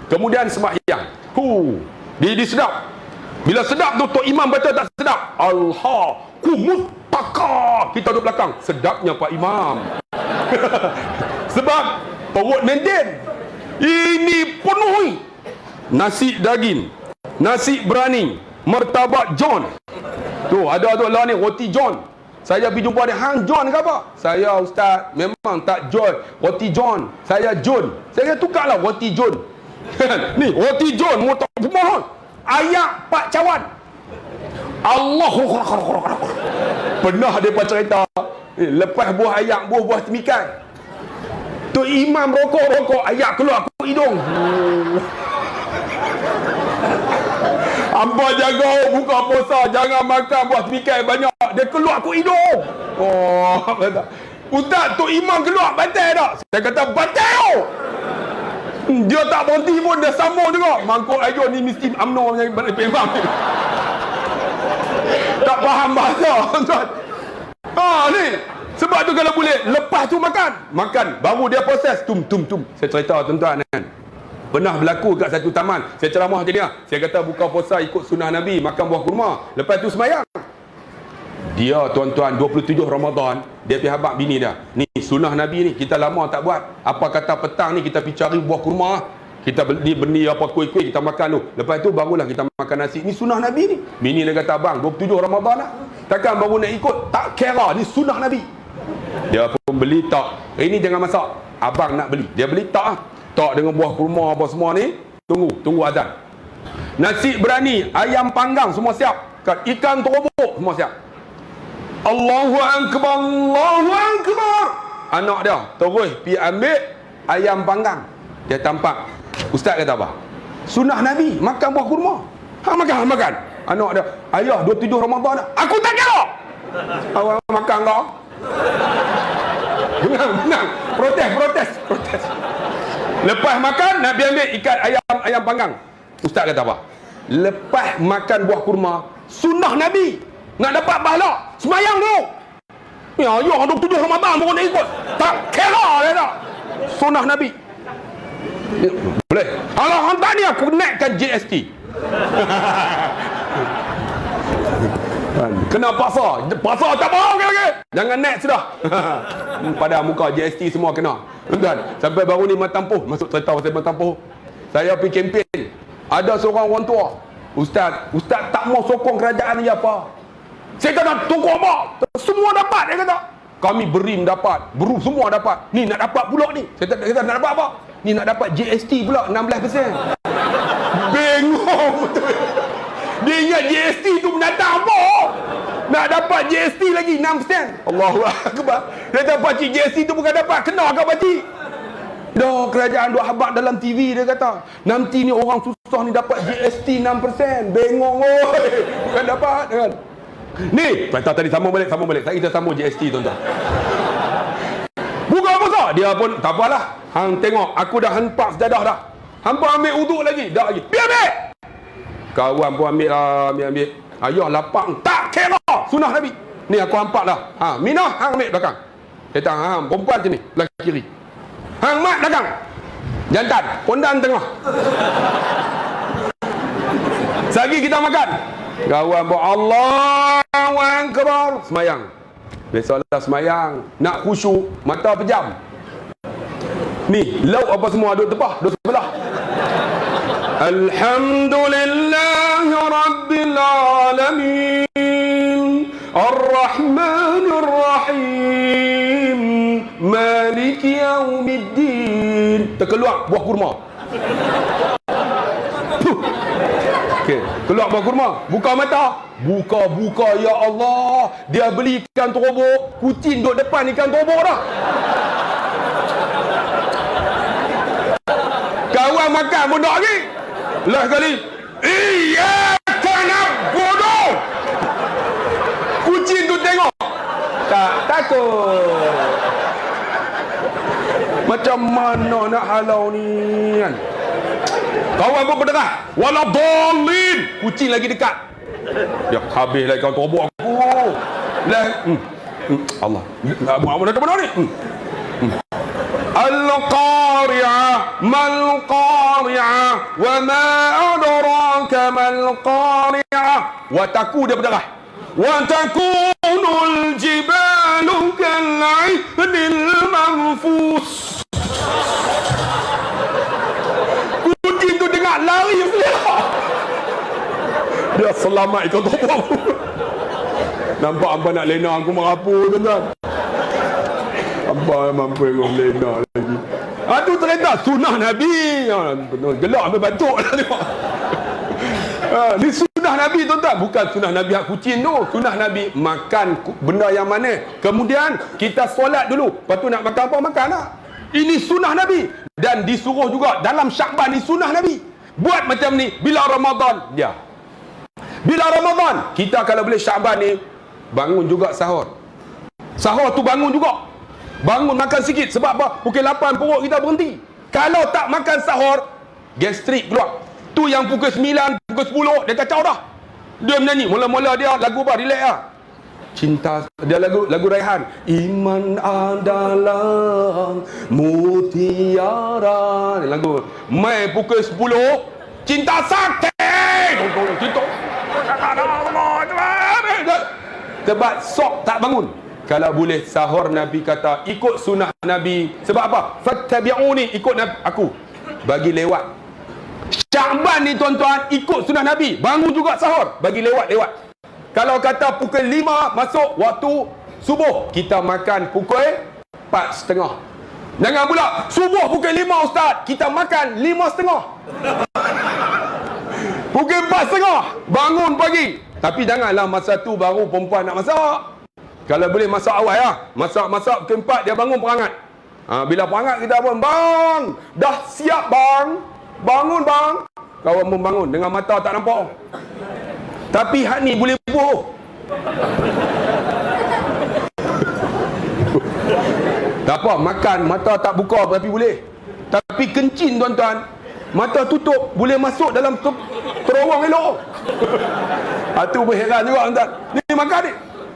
Kemudian sembahyang. Dia sedap. Bila sedap tu, Tok Imam baca tak sedap. Kumutaka. Kita duduk belakang. Sedapnya Pak Imam. Sebab perut maintain. Ini penuhi. Nasi daging, nasi berani, martabak John. Tu ada tu lah ni, roti John. Saya pergi jumpa dia, hang John ke apa? Saya ustaz, memang tak John, roti John. Saya John. Saya kata tukarlah roti John. Ni roti John, mohon. Ayak Pak Cawan. Allah. Pernah dia cerita, lepas buah ayak, buah temikan, tu imam rokok, ayak keluar aku hidung. Hamba jaga buka puasa, jangan makan buah temikai banyak, dia keluar aku hidung. Kata, ustaz, tu imam keluar batal tak? Saya kata batal. Dia tak berhenti pun, dia sambung juga. Mangkuk ayo ni mesti UMNO yang imam ni. Tak faham bahasa, tuan. Ni sebab tu kalau boleh lepas tu makan baru dia proses tum. Saya cerita tuan-tuan kan, pernah berlaku kat satu taman. Saya ceramah macam ni lah. Saya kata buka puasa ikut sunnah Nabi, makan buah kurma, lepas tu semayang. Dia tuan-tuan 27 Ramadan, dia pergi habaq bini dia, ni sunnah Nabi ni, kita lama tak buat. Apa kata petang ni kita pergi cari buah kurma, kita beli apa kuih-kuih, kita makan tu. Lepas tu barulah kita makan nasi. Ni sunnah Nabi ni. Bini dia kata, abang 27 Ramadan lah, takkan baru nak ikut? Tak kira, ni sunnah Nabi. Dia pun beli tak, ini jangan masak, abang nak beli. Dia beli tak dengan buah kurma apa semua ni. Tunggu azan. Nasi berani, ayam panggang semua siap, ikan terobok semua siap. Allahu Akbar, Allahu Akbar. Anak dia terus pergi ambil ayam panggang. Dia tampak, ustaz kata apa? Sunnah Nabi, makan buah kurma. Makan. Anak dia, ayah 27 Ramadan dah. Aku tak kira. Awak makan kau. Benang. Protes. Lepas makan, nak pergi ambil ikan ayam panggang. Ustaz kata apa? Lepas makan buah kurma, sunnah Nabi, nak dapat pahala, semayang dulu. Ya, 27 Ramadan baru nak ikut. Tak kira dia tak. Sunnah Nabi. Boleh. Kalau hantar ni aku naikkan GST. Kena paksa tak mau okay. Jangan naik sudah. Pada muka GST semua kena. Tuan, sampai baru ni Matampuh, masuk cerita pasal Matampuh. Saya pergi kempen. Ada seorang orang tua, Ustaz tak mau sokong kerajaan ni apa. Saya kata tunggu apa? Semua dapat, dia kata. Kami BERIN dapat, BERU semua dapat. Ni nak dapat pula ni. Saya kata nak dapat apa? Ni nak dapat GST pula 16%. Bengong betul. Dia ingat GST tu mendatang apa? Nak dapat GST lagi 6%. Allahu Akbar. Dia kata pakcik, GST tu bukan dapat, kena ke pakcik? Dah kerajaan duk habaq dalam TV, dia kata nanti ni orang susah ni dapat GST 6%. Bengong oi. Bukan dapat kan. Ni, kata tadi sambung balik. Kita sambung GST tuan-tuan. Buka puasa, dia pun tak apalah. Hang tengok, aku dah hentak sejadah dah. Hampa ambil uduk lagi, dah lagi. Biar ambil. Kawan pun ambil lah, ambil. Ayah lapang, tak kira. Sunnah Nabi. Ni aku hampak dah. Minah, hang ambil belakang. Dia kata, perempuan sini, belah kiri. Hang mat belakang. Jantan, pondan tengah. Sagi kita makan. Kawan pun Allahu Akbar. Semayang. Biasalah semayang, nak khusyuk, mata pejam. Ni, lauk apa semua duduk tepah, duduk sebelah. Alhamdulillah Rabbil Alamin Ar-Rahmanir Rahim yaumiddin. Terkeluar buah kurma. Okey, keluar buah kurma. Buka mata. Buka, ya Allah. Dia beli ikan terobok. Kucing duduk depan ikan terobok dah. Kawan makan pun tak lagi. Last kali. Iyyaka na'budu. Kucing tu tengok. Tak takut. Macam mana nak halau ni kan? Kawan pun berderah. Waladhalin. Kucing lagi dekat. Ya habis lah kau terobok aku. Lah. Allah. Mana ni? Al-Qari'ah Mal-Qari'ah Wa ma adraka Mal-Qari'ah. Wa taku dia berdarah. Wa takunul jibalu kal'ahnil manfus. Kucing tu dengar lari selera. Dia selamat ikan topok. Nampak abang nak lena aku merapu tuan-tuan. Abang mampu orang lena lagi. Tu cerita sunnah Nabi. Gelak sampai batuk lah tengok. Ni sunnah Nabi tuan-tuan. Bukan sunnah Nabi hak kucing tu. Sunnah Nabi makan benda yang mana. Kemudian kita solat dulu. Lepas tu nak makan apa, makan lah. Ini sunnah Nabi. Dan disuruh juga dalam Syakban ni sunnah Nabi. Buat macam ni. Bila Ramadan. Ya. Bila Ramadan. Kita kalau boleh Syakban ni. Bangun juga sahur. Sahur tu bangun juga. Bangun makan sikit. Sebab apa? Pukul 8 perut kita berhenti. Kalau tak makan sahur, gastrik keluar. Tu yang pukul 9, pukul 10 dia kacau dah. Dia menyanyi. Mula-mula dia lagu apa? Relax lah. Cinta. Dia lagu Raihan. Iman adalah mutiara. Dia lagu. Mai pukul 10. Cinta sakti. Cinta. Sebab sok tak bangun. Kalau boleh sahur, Nabi kata ikut sunnah Nabi. Sebab apa? Fattabi'uni, ikut aku. Bagi lewat. Syakban ni tuan-tuan, ikut sunnah Nabi. Bangun juga sahur. Bagi lewat-lewat. Kalau kata pukul 5 masuk waktu subuh, kita makan pukul 4.30. Jangan pula subuh pukul 5 ustaz, kita makan 5.30. Pukul 4.30 bangun pagi. Tapi janganlah masa tu baru perempuan nak masak. Kalau boleh masak awal lah. Masak pukul 4 dia bangun perangat. Bila perangat kita pun, bang, dah siap bang. Bangun bang. Kawan pun bangun dengan mata tak nampak. Tapi hak ni boleh bohong. Tak apa, makan mata tak buka tapi boleh. Tapi kencing tuan-tuan, mata tutup boleh masuk dalam terowong elok. Itu berheran juga tuan-tuan. Ni makan ni.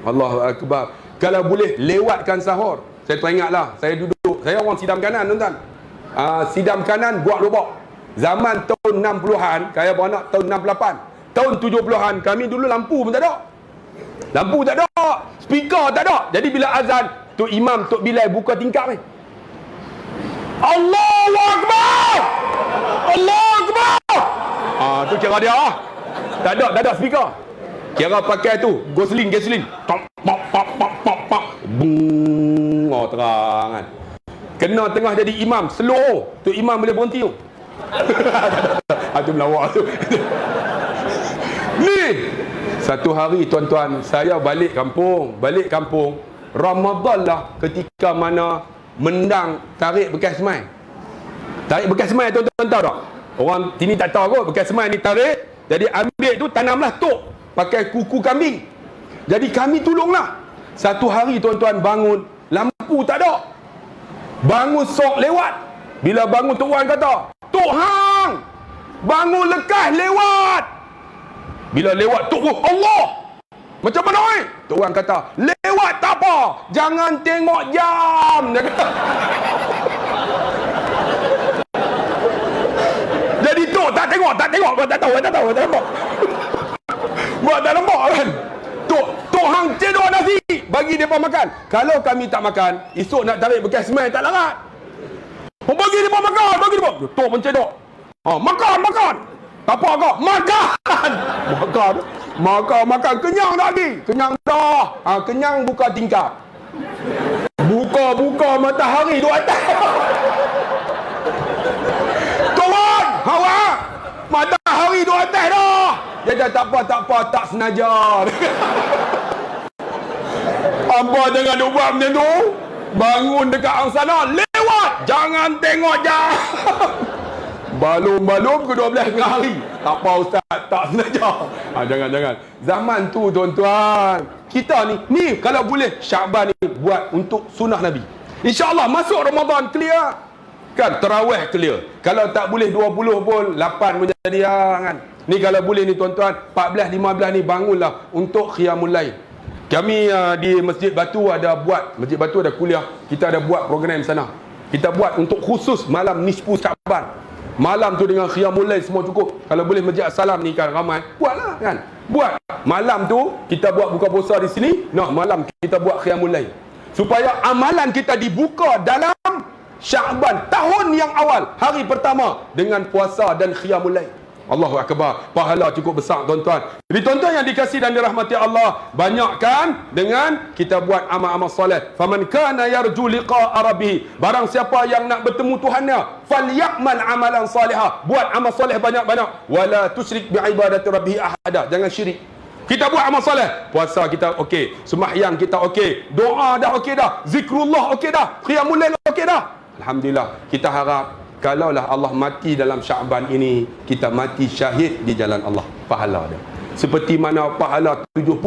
Allahu Akbar. Kalau boleh lewatkan sahur. Saya teringatlah, saya duduk, saya orang Sidam Kanan tuan-tuan. Sidam Kanan buat lubak. Zaman tahun 60-an, saya beranak tahun 68. Tahun 70-an, kami dulu lampu pun tak ada. Lampu tak ada. Speaker tak ada. Jadi bila azan, Tok Imam, Tok Bilal buka tingkap ni. Allahu Akbar! Allahu Akbar! Tu kira dia lah. Tak ada speaker. Kira pakai tu, gasolin. Pop. Bung. Terang kan. Kena tengah jadi imam, slow. Tu imam boleh berhenti tu. Itu melawak tu. Ni satu hari tuan-tuan, saya balik kampung. Ramadan lah ketika mana mendang tarik bekas semai. Tarik bekas semai tuan-tuan tahu tak? Orang sini tak tahu kot. Bekas semai ni tarik. Jadi ambil tu tanamlah tok. Pakai kuku kambing. Jadi kami tolonglah. Satu hari tuan-tuan bangun, lampu tak ada. Bangun sok lewat. Bila bangun Tok Wan kata, Tok Hang, bangun lekas lewat. Bila lewat Tok Wan, Allah, macam mana ni? Tok Wan kata, lewat tak apa, jangan tengok jam. Dia kata. Jadi Tok tak tengok. Buat tak tahu. Buat tak nampak kan. Tok Hang cedok nasi, bagi mereka makan. Kalau kami tak makan, esok nak tarik bekas semen tak larat. Bagi mereka makan, Tok pun cedok. Makan. Apa kau? Makan. Kenyang tak lagi? Kenyang dah. Kenyang buka tingkap. Buka-buka matahari duduk atas. Turun hawa, matahari duduk atas dah. Dia dah tak apa, tak senaja. Apa jangan duk buat macam tu. Bangun dekat hang sana, lewat, jangan tengok jam. Balum-balum ke 12 tengah hari. Tak apa ustaz, tak senaja. Jangan. Zaman tu tuan-tuan, kita ni kalau boleh Syaban ni buat untuk sunnah Nabi. InsyaAllah masuk Ramadan clear. Kan tarawih clear. Kalau tak boleh 20 pun 8 pun jadi kan. Ni kalau boleh ni tuan-tuan, 14 15 ni bangunlah untuk qiyamul lail. Kami di Masjid Batu ada buat, Masjid Batu ada kuliah, kita ada buat program sana. Kita buat untuk khusus malam nisfu Syaban. Malam tu dengan qiyamul lail semua cukup. Kalau boleh Masjid As-Salam ni kan ramai, buatlah kan. Buat. Malam tu kita buat buka puasa di sini, malam kita buat qiyamul lail. Supaya amalan kita dibuka dalam Syaban tahun yang awal, hari pertama dengan puasa dan qiyamul lail. Allahu Akbar. Pahala cukup besar tuan-tuan. Jadi tuan-tuan yang dikasihi dan dirahmati Allah, banyakkan dengan kita buat amal-amal soleh. Faman kana yarju liqa'a rabbih, barang siapa yang nak bertemu Tuhannya, falyamal amalan salihah, buat amal soleh banyak-banyak. Wala tusyrik bi ibadati rabbih ahada, jangan syirik. Kita buat amal soleh, puasa kita okey, sembahyang kita okey, doa dah okey dah, zikrullah okey dah, qiyamul lail okey dah. Alhamdulillah. Kita harap kalaulah Allah mati dalam Syaban ini, kita mati syahid di jalan Allah, pahala dia. Seperti mana pahala 70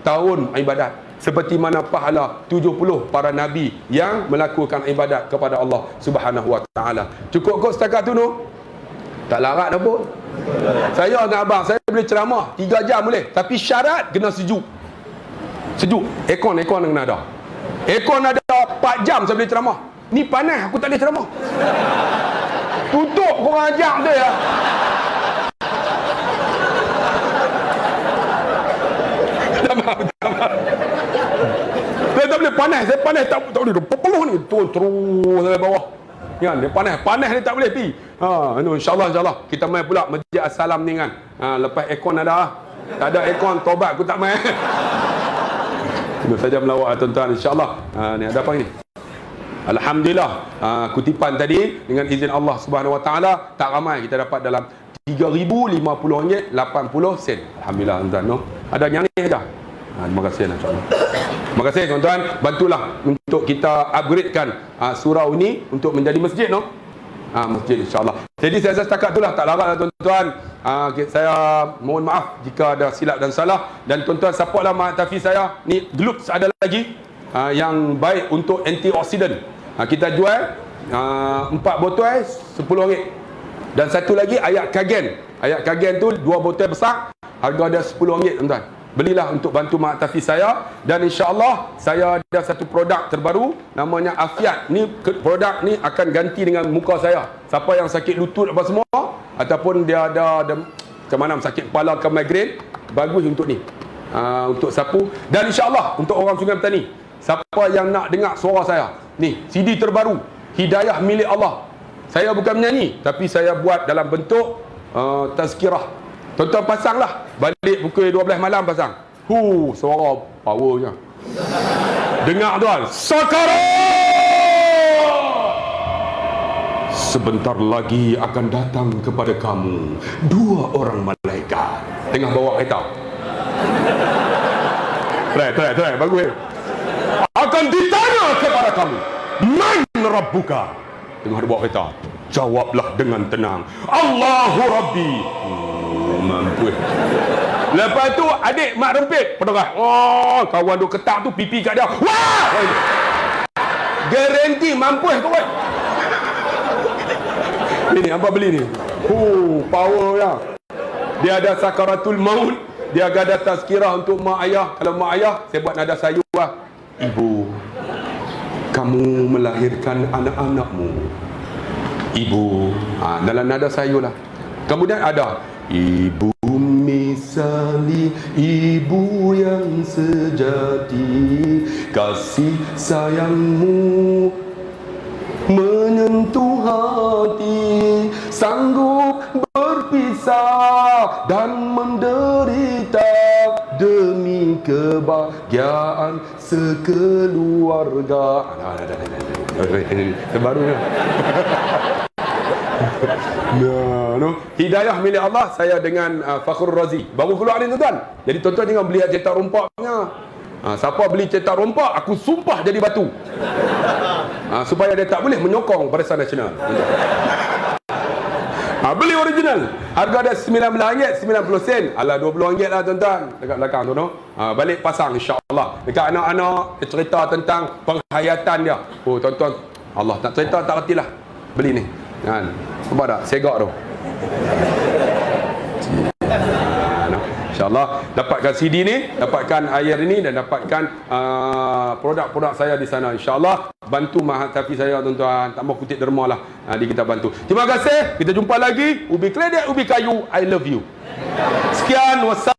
tahun ibadat, seperti mana pahala 70 para nabi yang melakukan ibadat kepada Allah Subhanahu wa taala. Cukup kok setakat tu no? Tak larat dah pun. Saya dengan abang, saya boleh ceramah 3 jam boleh, tapi syarat kena sejuk. Sejuk. Aircon kena ada. Aircon ada 4 jam saya boleh ceramah. Ni panas aku tak boleh ceramah. Tutup korang ajak dia ya. Saya tak boleh panas. Saya panas tak boleh. Peluh ni turun terus sampai bawah. Kan dia panas dia tak boleh pi. InsyaAllah kita main pula Masjid As-Salam ni kan. Lepas aircon ada. Tak ada aircon tobat aku tak main. Itu saja melawak tuan-tuan insya-Allah. Ni ada apa ni? Alhamdulillah, kutipan tadi dengan izin Allah Subhanahu Wa Taala tak ramai, kita dapat dalam RM3,050 80 sen. Alhamdulillah tuan-tuan. No? Ada yang ni dah. Terima kasih insya-Allah. Terima kasih tuan-tuan, bantulah untuk kita upgradekan surau ini untuk menjadi masjid masjid insya-Allah. Jadi saya rasa setakat itulah, tak larat tuan-tuan. Saya mohon maaf jika ada silap dan salah, dan tuan-tuan supportlah Mahatafi saya. Ni Gloops ada lagi yang baik untuk antioksidan. Kita jual 4 botol RM10. Dan satu lagi ayat kagen. Ayat kagen tu 2 botol besar, harga dia RM10 tuan-tuan. Belilah untuk bantu Mahatafi saya. Dan insya-Allah saya ada satu produk terbaru namanya Afiat. Ni produk ni akan ganti dengan muka saya. Siapa yang sakit lutut apa semua, ataupun dia ada macam mana sakit kepala ke migraine, bagus untuk ni. Untuk sapu. Dan insya-Allah untuk orang Sungai Petani, siapa yang nak dengar suara saya, ni CD terbaru Hidayah Milik Allah. Saya bukan menyanyi, tapi saya buat dalam bentuk tazkirah. Tuan-tuan pasanglah balik pukul 12 malam, pasang. Suara powernya. Dengar tuan. Sakarat sebentar lagi akan datang kepada kamu 2 orang malaikat tengah bawa kereta. Try bagus. Akan ditanya kepada kamu, Man Rabbuka? Tengah bawa kereta. Jawablah dengan tenang, Allahu Rabbi. Mampu. Lepas tu adik mak rempit penerah. Kawan duk ketak tu pipi kat dia. Wah! Garanti mampu kawan. Ini apa beli ni? Power ya. Dia ada sakaratul maut. Dia ada tazkirah untuk mak ayah. Kalau mak ayah, saya buat nada sayu lah. Ibu, kamu melahirkan anak-anakmu. Ibu, dalam nada sayu lah. Kemudian ada ibu misali ibu yang sejati, kasih sayangmu menyentuh hati, sanggup berpisah dan menderita demi kebahagiaan sekeluarga. Terbaru ni. Hidayah milik Allah. Saya dengan Fakhrul Razi baru keluar ni tuan-tuan. Jadi tuan-tuan jangan beli cetak rompaknya. Siapa beli cetak rompak, aku sumpah jadi batu. Supaya dia tak boleh menyokong Barisan Nasional. Beli original. Harga dia RM19.90. Alah RM20 lah tuan-tuan. Dekat belakang tu no. Balik pasang insya-Allah. Dekat anak-anak cerita tentang penghayatan dia. Oh tuan-tuan, Allah tak cerita tak retilah. Beli ni. Kan. Nampak tak? Segak tu. InsyaAllah dapatkan CD ni, dapatkan air ini dan dapatkan produk-produk saya di sana. InsyaAllah bantu Mahat Safi saya tuan-tuan. Tak mau kutip derma lah. Kita bantu. Terima kasih. Kita jumpa lagi. Ubi keledek, ubi kayu. I love you. Sekian. Wassalamualaikum.